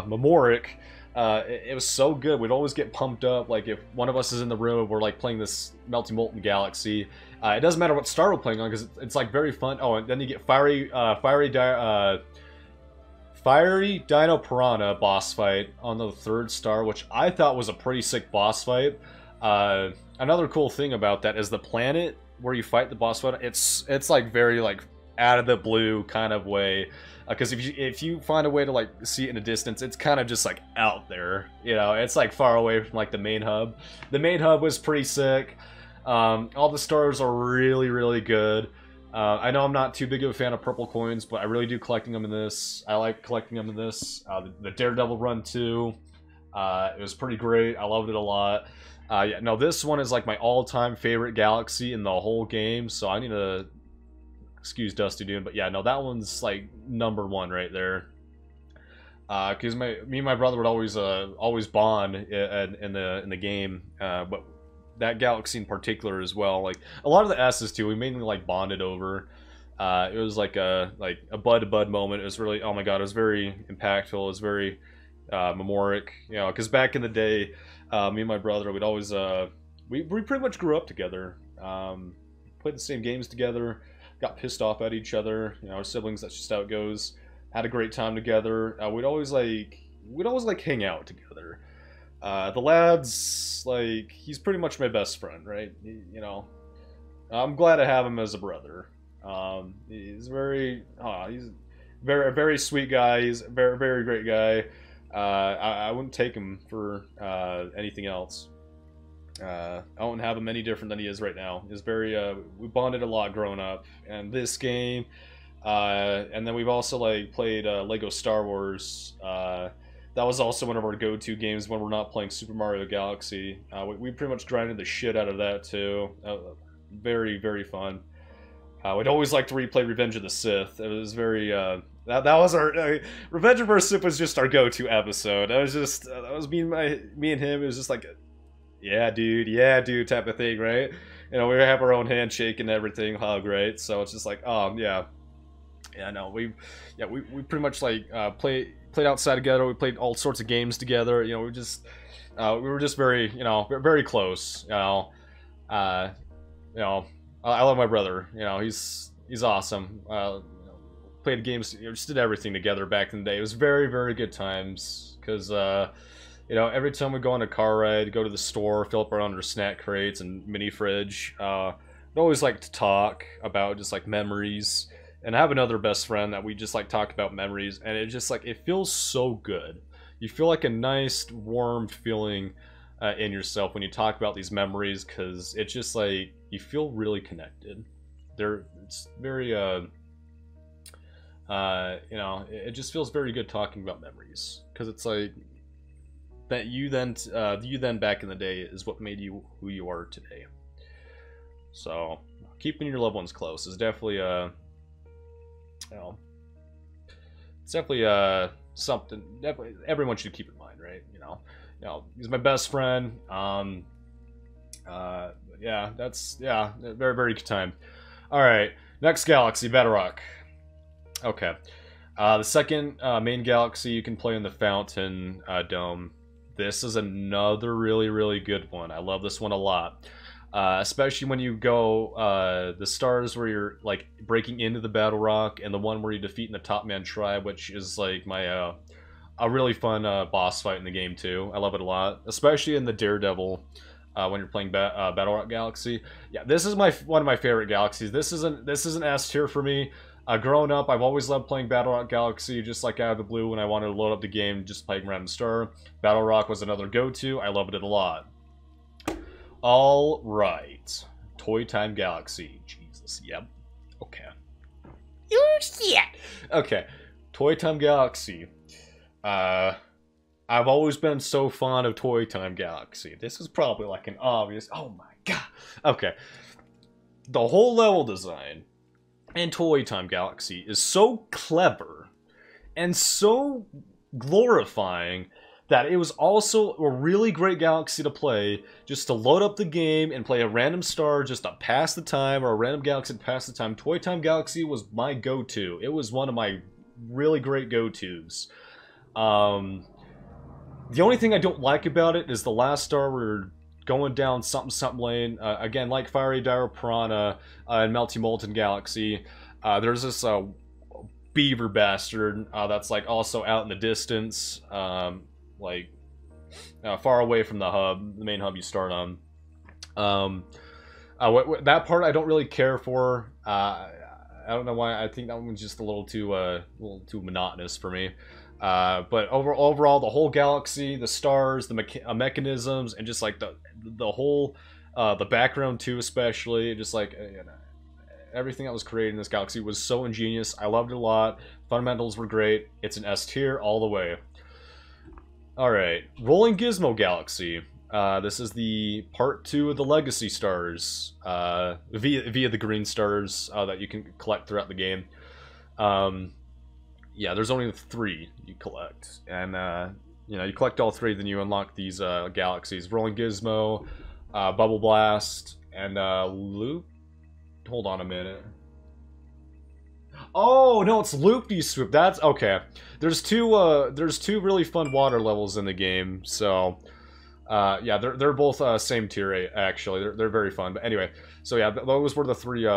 memoric. It was so good. We'd always get pumped up. Like if one of us is in the room, we're like playing this Melty Molten Galaxy. It doesn't matter what star we're playing on because it's like very fun. Oh, and then you get Fiery Dino Piranha boss fight on the 3rd star, which I thought was a pretty sick boss fight. Another cool thing about that is the planet where you fight the boss fight. It's like very like out of the blue kind of way. Because if you find a way to like see it in a distance, it's kind of just like out there, you know. It's like far away from like the main hub. The main hub was pretty sick. All the stars are really, really good. I know I'm not too big of a fan of purple coins, but I really do collecting them in this. I like collecting them in this. The Daredevil run too. It was pretty great. I loved it a lot. Yeah, no, this one is like my all-time favorite galaxy in the whole game. So I need to. Excuse Dusty Dune, but yeah, no, that one's like #1 right there. because me and my brother would always bond in the game, but that galaxy in particular as well. Like a lot of the S's too, we mainly like bonded over. It was like a bud to bud moment. It was really, oh my god, it was very impactful. It was very memoric, you know, because back in the day, me and my brother we'd always we pretty much grew up together. Played the same games together, got pissed off at each other. You know, our siblings. That's just how it goes. Had a great time together. We'd always hang out together. The lad's like, he's pretty much my best friend, right? You know, I'm glad to have him as a brother. He's he's a very sweet guy. He's a very great guy. I wouldn't take him for anything else. I wouldn't have him any different than he is right now. He's very we bonded a lot growing up, and this game, and then we've also like played Lego Star Wars. That was also one of our go-to games when we're not playing Super Mario Galaxy. We pretty much grinded the shit out of that too. Very fun. We'd always like to replay Revenge of the Sith. It was very that was our Revenge of the Sith was just our go-to episode. That was me and him. It was just like, yeah dude type of thing, right? You know, we have our own handshake and everything, hug, right? So it's just like, oh yeah, no, we pretty much like played outside together. We played all sorts of games together. You know, we were just very, you know, very close. You know, I love my brother. You know, he's awesome. You know, played games, you know, just did everything together back in the day. It was very good times because you know, every time we go on a car ride, go to the store, fill up our snack crates and mini fridge, we'd always like to talk about just like memories. And I have another best friend that we just like talk about memories, and it just like, it feels so good. You feel like a nice warm feeling in yourself when you talk about these memories, because it's just like you feel really connected. It's very you know, it just feels very good talking about memories, because it's like that you then back in the day is what made you who you are today. So keeping your loved ones close is definitely you know, it's definitely something definitely everyone should keep in mind, right? You know, he's my best friend. Yeah, very good time. All right, next galaxy, Bedrock. Okay, the second main galaxy you can play in the Fountain Dome. This is another really good one. I love this one a lot. Especially when you go the stars where you're like breaking into the Battle Rock, and the one where you're defeating the Top Man Tribe, which is like my a really fun boss fight in the game too. I love it a lot, especially in the Daredevil when you're playing Battle Rock Galaxy. Yeah, this is one of my favorite galaxies. This is an S tier for me. Growing up, I've always loved playing Battle Rock Galaxy, just like out of the blue when I wanted to load up the game, just playing random star. Battle Rock was another go-to. I loved it a lot. All right, Toy Time Galaxy. Jesus, yep. Okay. Oh shit. Okay, Toy Time Galaxy. I've always been so fond of Toy Time Galaxy. This is probably like an obvious. Oh my god. Okay, the whole level design in Toy Time Galaxy is so clever and so glorifying that it was also a really great galaxy to play, just to load up the game and play a random star just to pass the time, or a random galaxy to pass the time. Toy Time Galaxy was my go-to. It was one of my really great go-tos. The only thing I don't like about it is the last star we're going down something lane. Again, like Fiery Dire Piranha and Melty Molten Galaxy, there's this beaver bastard that's like also out in the distance, like far away from the main hub you start on. That part I don't really care for. I don't know why. I think that one's just a little too monotonous for me. But overall, the whole galaxy, the stars, the mechanisms, and just like the whole the background too, especially, just like you know, everything that was created in this galaxy was so ingenious. I loved it a lot. Fundamentals were great. It's an S tier all the way. Alright, Rolling Gizmo Galaxy. This is the part 2 of the Legacy stars, via the green stars that you can collect throughout the game. yeah, there's only 3 you collect, and you know, you collect all 3, then you unlock these galaxies: Rolling Gizmo, Bubble Blast, and Loop. Hold on a minute. Oh no, it's Loopty Swoop. That's okay. There's two really fun water levels in the game. So yeah, they're both same tier actually. They're very fun. But anyway, so yeah, those were the 3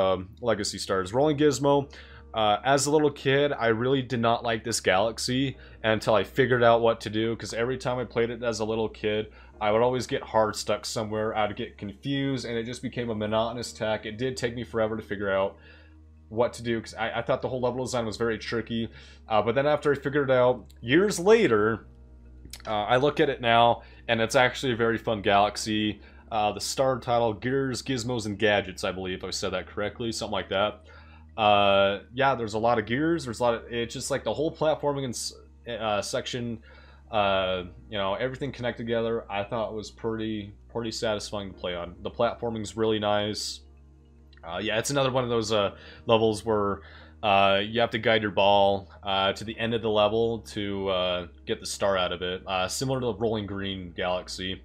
legacy stars. Rolling Gizmo. As a little kid, I really did not like this galaxy until I figured out what to do, because every time I played it as a little kid, I would always get hard stuck somewhere, I'd get confused, and it just became a monotonous task. It did take me forever to figure out what to do, because I thought the whole level design was very tricky, but then after I figured it out, years later, I look at it now, and it's actually a very fun galaxy. The star title, Gears, Gizmos, and Gadgets, I believe, if I said that correctly, something like that. Yeah, there's a lot of gears, there's a lot of, it's just like the whole platforming and section, you know, everything connected together. I thought was pretty satisfying to play on. The platforming's really nice. Yeah, it's another one of those levels where you have to guide your ball to the end of the level to get the star out of it, similar to the Rolling Green Galaxy.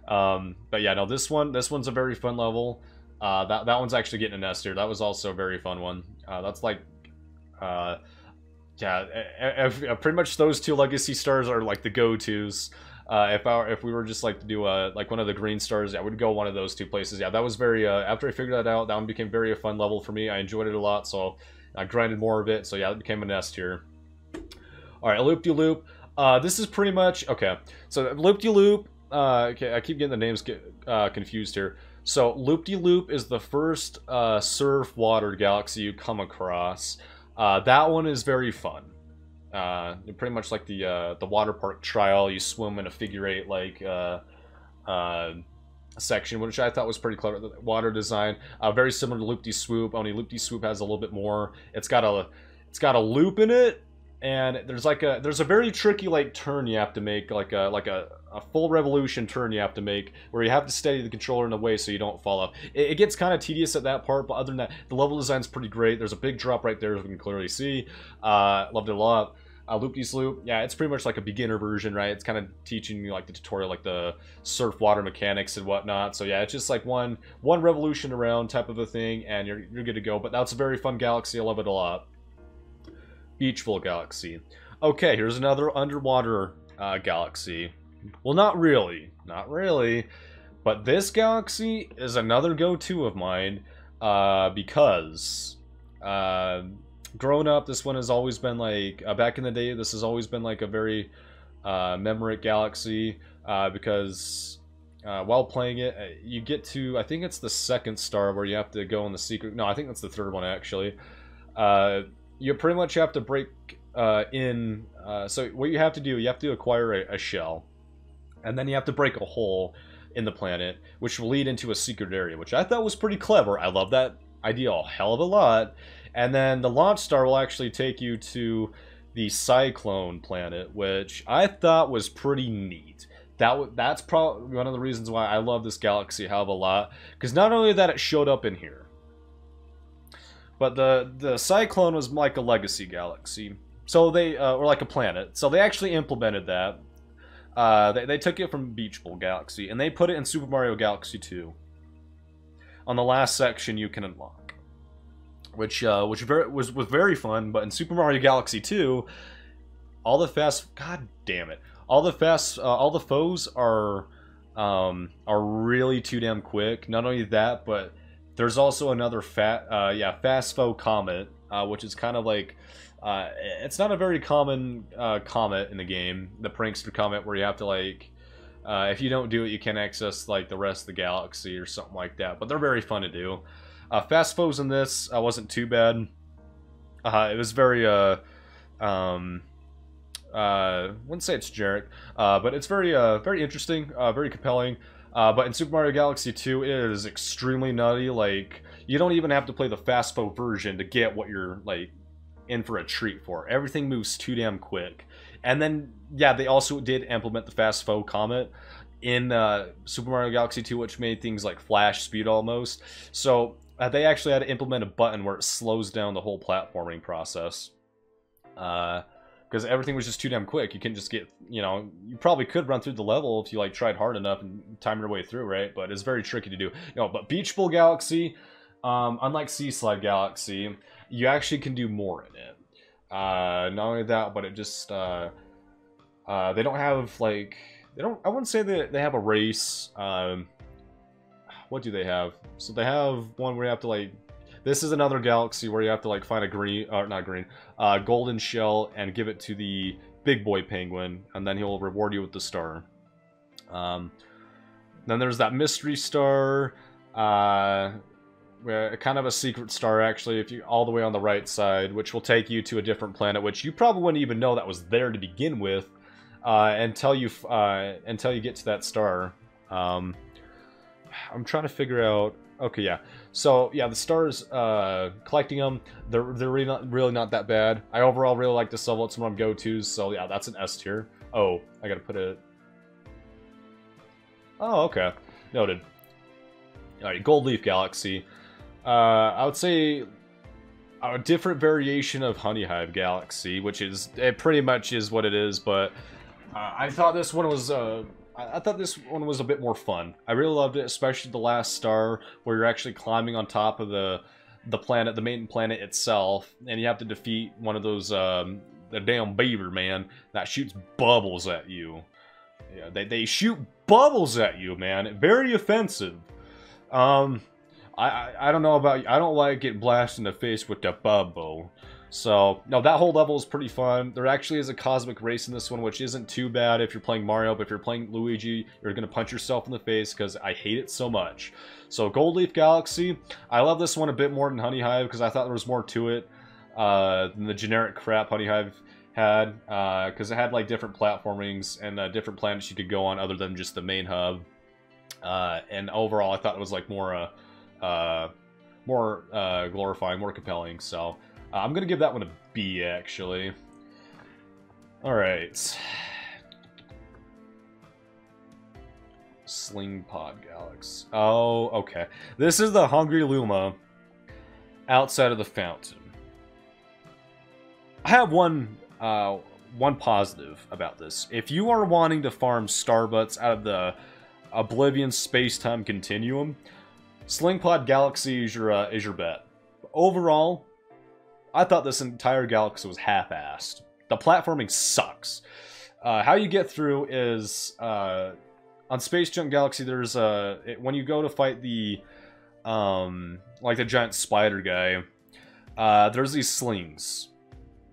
But yeah, no, this one's a very fun level. That one's actually getting an S tier. That was also a very fun one. That's like, yeah, pretty much those 2 legacy stars are like the go-tos. If we were just like to do like one of the green stars, I would go one of those 2 places. Yeah, that was very. After I figured that out, that one became very a fun level for me. I enjoyed it a lot, so I grinded more of it. So yeah, it became an S tier. All right, Loopty Loop. This is pretty much okay. So Loopty Loop. Okay, I keep getting the names confused here. So, Loopty Loop is the first surf water galaxy you come across. That one is very fun. Pretty much like the water park trial, you swim in a figure 8 like section, which I thought was pretty clever. The water design, very similar to Loopty Swoop. Only Loopty Swoop has a little bit more. It's got a loop in it, and there's a very tricky like turn you have to make, like a full revolution turn you have to make, where you have to steady the controller in a way so you don't fall off. It gets kind of tedious at that part, but other than that, the level design's pretty great. There's a big drop right there, as we can clearly see. Loved it a lot. Loopty Loop, yeah, it's pretty much like a beginner version, right? It's kind of teaching you like the tutorial, like the surf water mechanics and whatnot. So yeah, it's just like one revolution around type of a thing, and you're good to go. But that's a very fun galaxy. I love it a lot. Beachful Galaxy. Okay, here's another underwater galaxy. Well, not really. Not really. But this galaxy is another go-to of mine because growing up, this one has always been like, back in the day, this has always been like a very memorable galaxy because while playing it, you get to, I think it's the 2nd star where you have to go in the secret. No, I think that's the 3rd one actually. You pretty much have to break so what you have to do, you have to acquire a shell, and then you have to break a hole in the planet, which will lead into a secret area, which I thought was pretty clever. I love that idea a hell of a lot. And then the launch star will actually take you to the Cyclone planet, which I thought was pretty neat. That's probably one of the reasons why I love this galaxy a hell of a lot, because not only that it showed up in here, but the Cyclone was like a legacy galaxy. So they, or like a planet. So they actually implemented that. They took it from Beach Bowl Galaxy, and they put it in Super Mario Galaxy 2. On the last section you can unlock. Which was very fun, but in Super Mario Galaxy 2, all the foes are really too damn quick. Not only that, but there's also another fast foe comet, which is kind of like, it's not a very common comet in the game, the prankster comet, where you have to like, if you don't do it, you can't access like the rest of the galaxy or something like that. But they're very fun to do. Fast foes in this wasn't too bad. It was very wouldn't say it's generic, but it's very very interesting, very compelling. But in Super Mario Galaxy 2, it is extremely nutty. Like, you don't even have to play the fast foe version to get what you're like in for a treat for. Everything moves too damn quick. And then, yeah, they also did implement the fast foe comet in Super Mario Galaxy 2, which made things like flash speed almost. So they actually had to implement a button where it slows down the whole platforming process. because everything was just too damn quick. You can just get, you know, you probably could run through the level if you like tried hard enough and time your way through, right? But it's very tricky to do. You know, but Beach Bowl Galaxy, unlike Seaside Galaxy, you actually can do more in it. Not only that, but it just they don't have like I wouldn't say that they have a race. What do they have? So they have one where you have to like. This is another galaxy where you have to like find a green, or not green, golden shell and give it to the big boy penguin, and then he'll reward you with the star. Then there's that mystery star, where kind of a secret star actually, if you all the way on the right side, which will take you to a different planet, which you probably wouldn't even know that was there to begin with, until you get to that star. I'm trying to figure out. Okay, yeah. So yeah, the stars, collecting them, they're really not that bad. I overall really like this level. It's one of my go-tos. So yeah, that's an S tier. Oh, I gotta put it. Oh, okay, noted. All right, Gold Leaf Galaxy. I would say a different variation of Honey Hive Galaxy, which is it pretty much is what it is. But I thought this one was. I thought this one was a bit more fun. I really loved it, especially the last star, where you're actually climbing on top of the planet, the main planet itself, and you have to defeat one of those, the damn beaver, man, that shoots bubbles at you. Yeah, they shoot bubbles at you, man. Very offensive. I don't know about you. I don't like getting blasted in the face with the bubble. So, no, that whole level is pretty fun. There actually is a cosmic race in this one, which isn't too bad if you're playing Mario, but if you're playing Luigi, you're going to punch yourself in the face, because I hate it so much. So, Gold Leaf Galaxy, I love this one a bit more than Honey Hive, because I thought there was more to it than the generic crap Honey Hive had, because it had, like, different platformings and different planets you could go on other than just the main hub. And overall, I thought it was, like, more glorifying, more compelling, so... I'm going to give that one a B, actually. Alright. Sling Pod Galaxy. Oh, okay. This is the Hungry Luma outside of the fountain. I have one positive about this. If you are wanting to farm Starbutts out of the Oblivion space-time continuum, Sling Pod Galaxy is your bet. Overall, I thought this entire galaxy was half-assed. The platforming sucks. How you get through is, on Space Junk Galaxy, there's when you go to fight the, like the giant spider guy, there's these slings.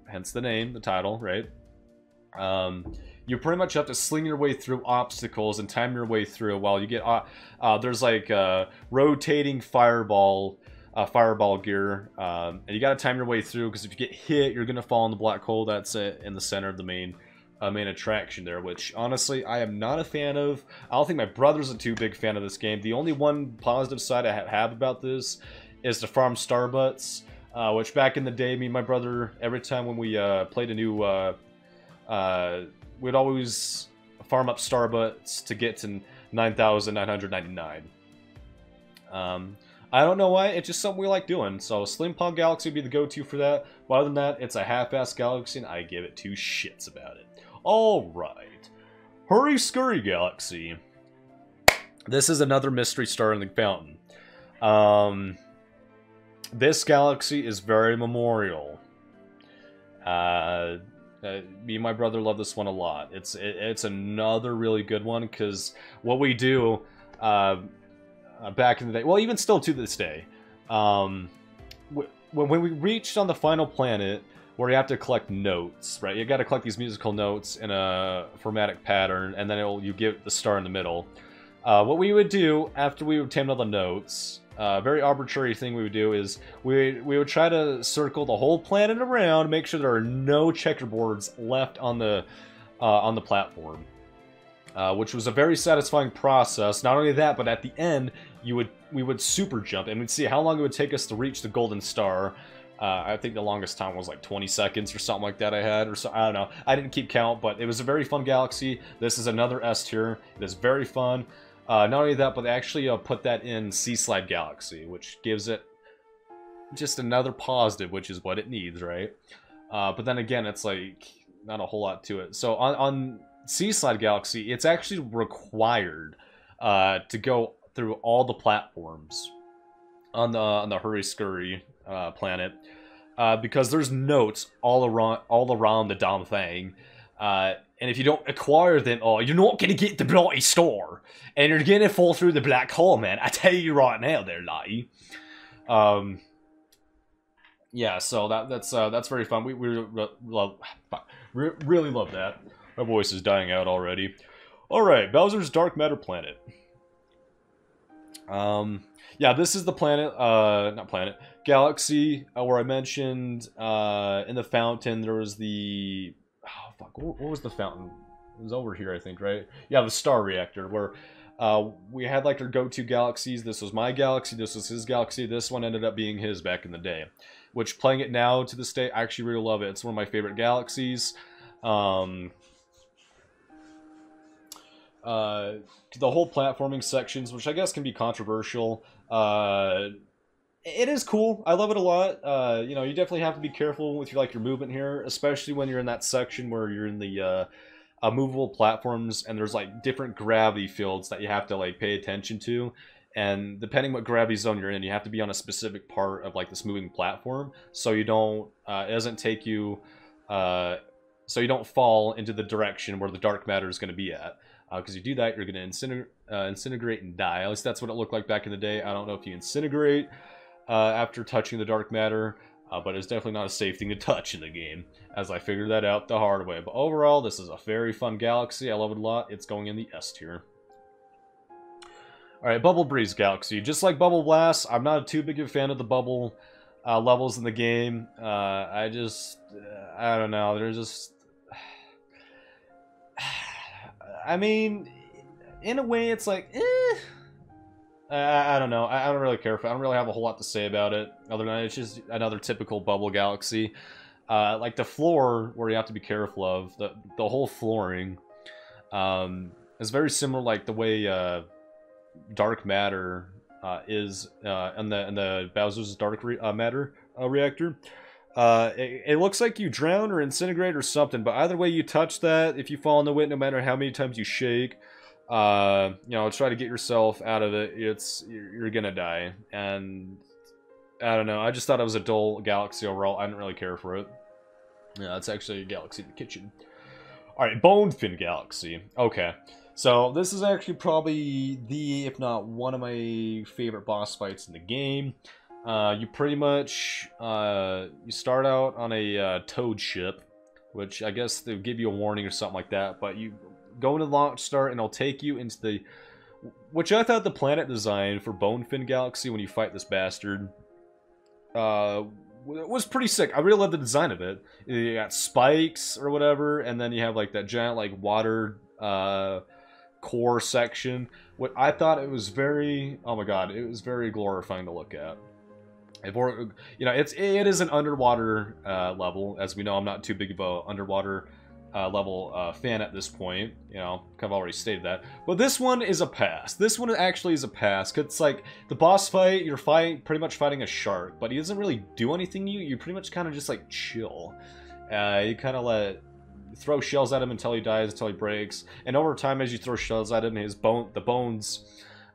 Hence the name, the title, right? You pretty much have to sling your way through obstacles and time your way through while you get, there's like, rotating fireball gear, and you gotta time your way through, because if you get hit, you're gonna fall in the black hole that's in the center of the main attraction there, which, honestly, I am not a fan of. I don't think my brother's a too big fan of this game. The only one positive side I have about this is to farm Starbutts, which back in the day, me and my brother, every time when we played a new, we'd always farm up Starbutts to get to 9,999. I don't know why, it's just something we like doing. So Sling Pod Galaxy would be the go-to for that. But other than that, it's a half-assed galaxy, and I give it 2 shits about it. Alright. Hurry Scurry Galaxy. This is another mystery star in the fountain. This galaxy is very memorial. Me and my brother love this one a lot. It's another really good one, because what we do... back in the day, well, even still to this day, when we reached on the final planet where you have to collect notes, right? You got to collect these musical notes in a chromatic pattern, and then you give the star in the middle. What we would do after we obtained all the notes, a very arbitrary thing we would do is we would try to circle the whole planet around, make sure there are no checkerboards left on the platform. Which was a very satisfying process. Not only that, but at the end, we would super jump, and we'd see how long it would take us to reach the golden star. I think the longest time was like 20 seconds or something like that I had, or so, I don't know. I didn't keep count, but it was a very fun galaxy. This is another S tier. It is very fun. Not only that, but they actually put that in Seaside Galaxy, which gives it just another positive, which is what it needs, right? But then again, it's like... not a whole lot to it. So on Seaside Galaxy, it's actually required to go through all the platforms on the Hurry Scurry planet, because there's notes all around the damn thing. And if you don't acquire them all, you're not going to get the Bloody Star. And you're going to fall through the black hole, man. I tell you right now there, laddie. Yeah, so that's very fun. We really love that. My voice is dying out already. Alright, Bowser's Dark Matter Planet. Yeah, this is the planet, not planet, galaxy, where I mentioned, in the fountain, there was the... Oh, fuck, what was the fountain? It was over here, I think, right? Yeah, the Star Reactor, where we had, like, our go-to galaxies. This was my galaxy, this was his galaxy, this one ended up being his back in the day. Which, playing it now to this day, I actually really love it. It's one of my favorite galaxies. The whole platforming sections, which I guess can be controversial, it is cool. I love it a lot. You know, you definitely have to be careful with your movement here, especially when you're in that section where you're in the movable platforms, and there's like different gravity fields that you have to like pay attention to. And depending what gravity zone you're in, you have to be on a specific part of like this moving platform, so you don't it doesn't take you so you don't fall into the direction where the dark matter is going to be at. Because you do that, you're going to incinerate and die. At least that's what it looked like back in the day. I don't know if you incinerate after touching the dark matter, but it's definitely not a safe thing to touch in the game, as I figured that out the hard way. But overall, this is a very fun galaxy. I love it a lot. It's going in the S tier. Alright, Bubble Breeze Galaxy. Just like Bubble Blast, I'm not too big of a fan of the bubble levels in the game. I don't know. They're just... I mean, in a way, it's like, eh. I don't know. I don't really care for it. I don't really have a whole lot to say about it, other than it's just another typical bubble galaxy. Like the floor, where you have to be careful of, the whole flooring is very similar, like the way dark matter is in the Bowser's Dark Matter Reactor. It looks like you drown or incinerate or something, but either way you touch that, if you fall into it, no matter how many times you shake, you know, try to get yourself out of it, you're gonna die. And I don't know, I just thought it was a dull galaxy overall. I didn't really care for it. Yeah, it's actually a galaxy in the kitchen. Alright, Bonefin Galaxy. Okay. So, this is actually probably if not one of my favorite boss fights in the game. You pretty much, you start out on a toad ship, which I guess they'll give you a warning or something like that, but you go into the launch start and it'll take you into the... Which I thought the planet design for Bonefin Galaxy when you fight this bastard was pretty sick. I really love the design of it. You got spikes or whatever, and then you have like that giant like water core section. What I thought it was very... Oh my god, it was very glorifying to look at. You know, it is an underwater level. As we know, I'm not too big of a underwater level fan at this point. You know, I've already stated that. But this one is a pass. This one actually is a pass. Cause it's like the boss fight. You're pretty much fighting a shark, but he doesn't really do anything to you. You pretty much kind of just like chill. You kind of throw shells at him until he dies, until he breaks. And over time, as you throw shells at him, the bones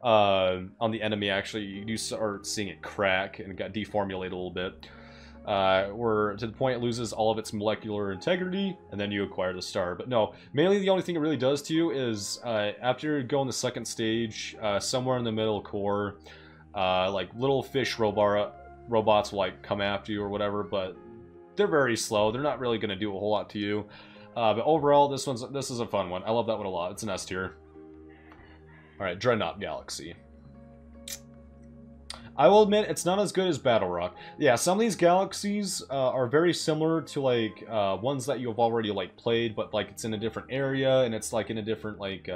on the enemy, actually, you do start seeing it crack and got deformulate a little bit. Where to the point it loses all of its molecular integrity, and then you acquire the star. But no, mainly the only thing it really does to you is, after you go in the second stage, somewhere in the middle core, like little fish robots will like come after you or whatever, but they're very slow. They're not really going to do a whole lot to you. But overall, this is a fun one. I love that one a lot. It's an S tier. Alright, Dreadnought Galaxy. I will admit, it's not as good as Battle Rock. Yeah, some of these galaxies are very similar to, like, ones that you have already, like, played, but, like, it's in a different area, and it's, like, in a different, like,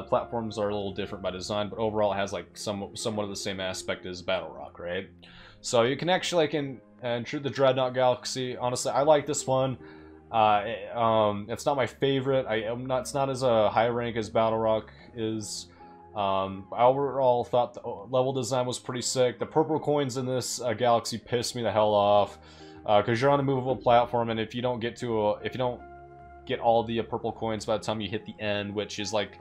platforms are a little different by design, but overall it has, like, somewhat of the same aspect as Battle Rock, right? So you can actually, like, enter the Dreadnought Galaxy. Honestly, I like this one. It's not my favorite. It's not as a high rank as Battle Rock is. I overall thought the level design was pretty sick. The purple coins in this galaxy pissed me the hell off. because you're on a movable platform, and if you don't get all the purple coins by the time you hit the end, which is like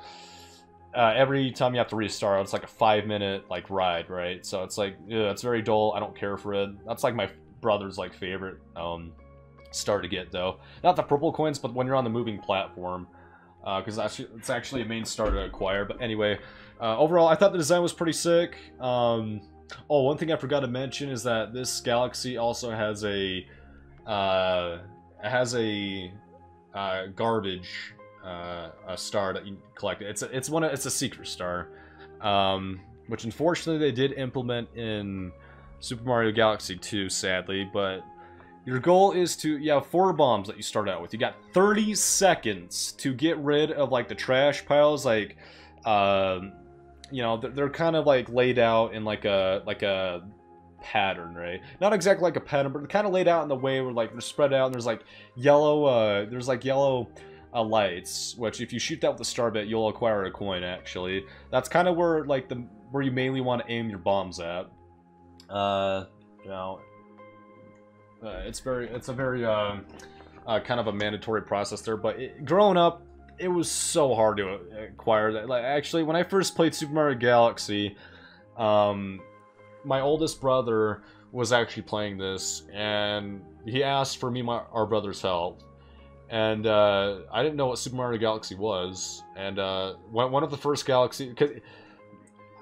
every time you have to restart, it's like a 5-minute like ride, right? So it's like, yeah, it's very dull. I don't care for it. That's like my brother's like favorite star to get, though. Not the purple coins, but when you're on the moving platform, because it's actually a main star to acquire. But anyway, overall, I thought the design was pretty sick. Oh, one thing I forgot to mention is that this galaxy also has a garbage a star that you collect. It's a secret star, which unfortunately they did implement in Super Mario Galaxy 2, sadly. But your goal is you have 4 bombs that you start out with. You got 30 seconds to get rid of like the trash piles, like you know, they're kind of like laid out in like a pattern, right? Not exactly like a pattern, but they're kind of laid out in the way where like they're spread out, and there's like yellow lights, which if you shoot that with a star bit, you'll acquire a coin. Actually, that's kind of where like where you mainly want to aim your bombs at. You know, it's a very kind of a mandatory process there. But growing up, it was so hard to acquire that. Like, actually, when I first played Super Mario Galaxy, my oldest brother was actually playing this, and he asked for our brother's help. And I didn't know what Super Mario Galaxy was, and one of the first Galaxy, because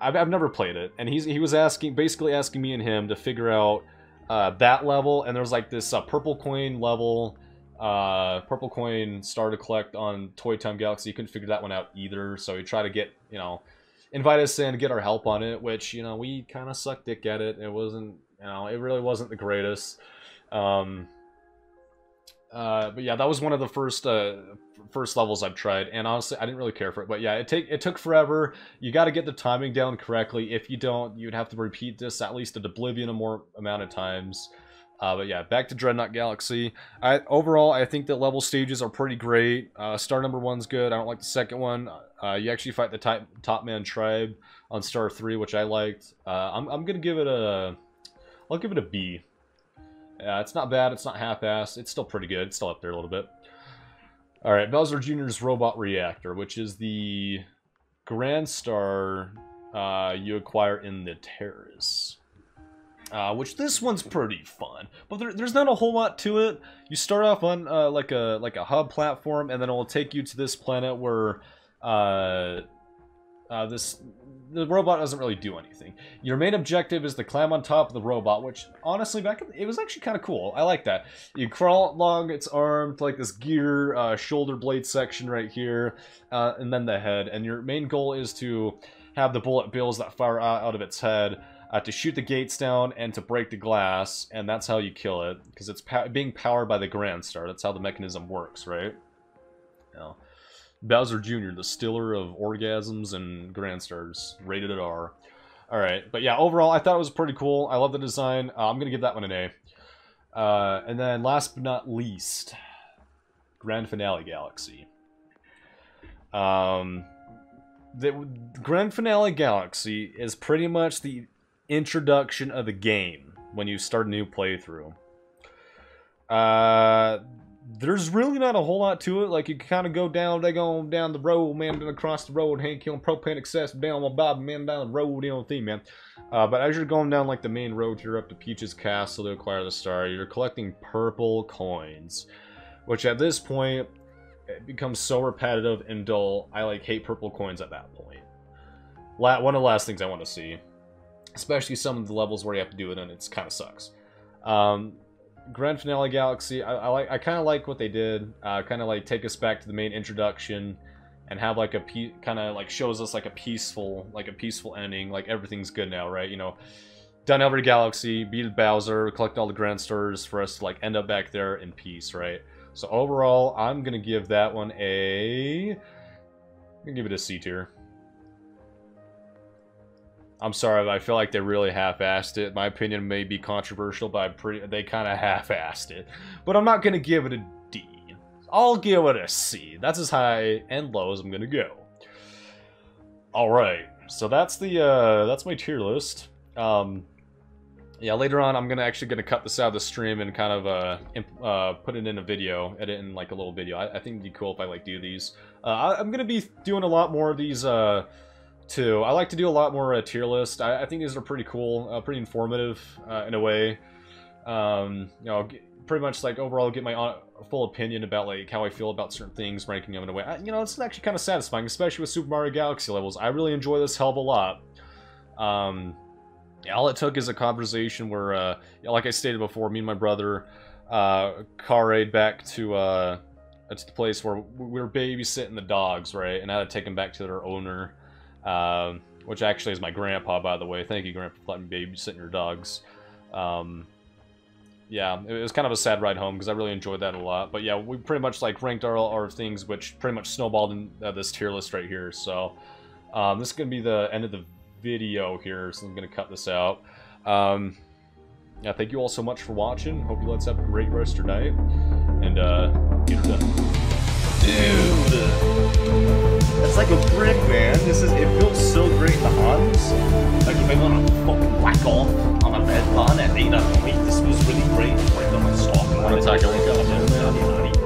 I've never played it, and he was basically asking me and him to figure out that level, and there's like this purple coin level, purple coin star to collect on Toy Time Galaxy. You couldn't figure that one out either, so he tried to get, you know, invite us in to get our help on it, which, you know, we kind of sucked dick at it. It wasn't, you know, it really wasn't the greatest. But yeah, that was one of the first levels I've tried, and honestly, I didn't really care for it. But yeah, it took forever. You got to get the timing down correctly. If you don't, you'd have to repeat this at least ad oblivion more amount of times. But yeah, back to Dreadnought Galaxy. Overall, I think the level stages are pretty great. Star number 1's good. I don't like the second one. You actually fight the Top Man tribe on Star 3, which I liked. I'm gonna give it I'll give it a B. Yeah, it's not bad. It's not half-assed. It's still pretty good. It's still up there a little bit. All right, Bowser Jr.'s Robot Reactor, which is the Grand Star you acquire in the Terrace. Which this one's pretty fun, but there's not a whole lot to it. You start off on like a hub platform, and then it will take you to this planet where the robot doesn't really do anything. Your main objective is to climb on top of the robot, which honestly it was actually kind of cool. I like that. You crawl along its arm to like this gear shoulder blade section right here, and then the head. And your main goal is to have the bullet bills that fire out of its head. To shoot the gates down and to break the glass, and that's how you kill it, because it's being powered by the Grand Star. That's how the mechanism works, right? You know, Bowser Jr., the stiller of orgasms and Grand Stars, rated at R. Alright, but yeah, overall, I thought it was pretty cool. I love the design. I'm going to give that one an A. And then, last but not least, Grand Finale Galaxy. The Grand Finale Galaxy is pretty much the introduction of the game when you start a new playthrough. There's really not a whole lot to it. Like, you kind of go down the road, man, across the road, Hank killing propane excess down my Bob, man, down the road, you know, thing, man. But as you're going down like the main road, you're up to Peach's Castle to acquire the star. You're collecting purple coins, which at this point it becomes so repetitive and dull. I like hate purple coins at that point. One of the last things I want to see. Especially some of the levels where you have to do it, and it kind of sucks. Grand Finale Galaxy, I kind of like what they did. Kind of like take us back to the main introduction, and have like kind of like shows us like a peaceful ending. Like everything's good now, right? You know, done every galaxy, beat Bowser, collect all the Grand Stars for us to like end up back there in peace, right? So overall, I'm gonna give that one I'm gonna give it a C tier. I'm sorry, I feel like they really half-assed it. My opinion may be controversial, but they kind of half-assed it. But I'm not going to give it a D. I'll give it a C. That's as high and low as I'm going to go. Alright, so that's my tier list. yeah, later on I'm actually gonna cut this out of the stream and kind of put it in a video, edit in like a little video. I think it'd be cool if I like do these. I'm gonna be doing a lot more of these too. I like to do a lot more tier list. I think these are pretty cool, pretty informative in a way. You know, pretty much like overall get my full opinion about like how I feel about certain things, ranking them in a way. You know, it's actually kind of satisfying, especially with Super Mario Galaxy levels. I really enjoy this hell of a lot. Yeah, all it took is a conversation where, like I stated before, me and my brother car-rayed back to the place where we were babysitting the dogs, right? And I had to take them back to their owner, which actually is my grandpa, by the way. Thank you, Grandpa, for letting me babysit your dogs. Yeah, it was kind of a sad ride home because I really enjoyed that a lot. But yeah, we pretty much like ranked our things, which pretty much snowballed in this tier list right here. So this is going to be the end of the video here, so I'm going to cut this out. Yeah, thank you all so much for watching. Hope you let's have a great rest of your night. And get her done. Dude! That's like a brick, man. It feels so great in the arms. Like if I want to fucking whack off on a bed pan at 8 at night, this feels really great. Right on my stomach. Want to take a look at it?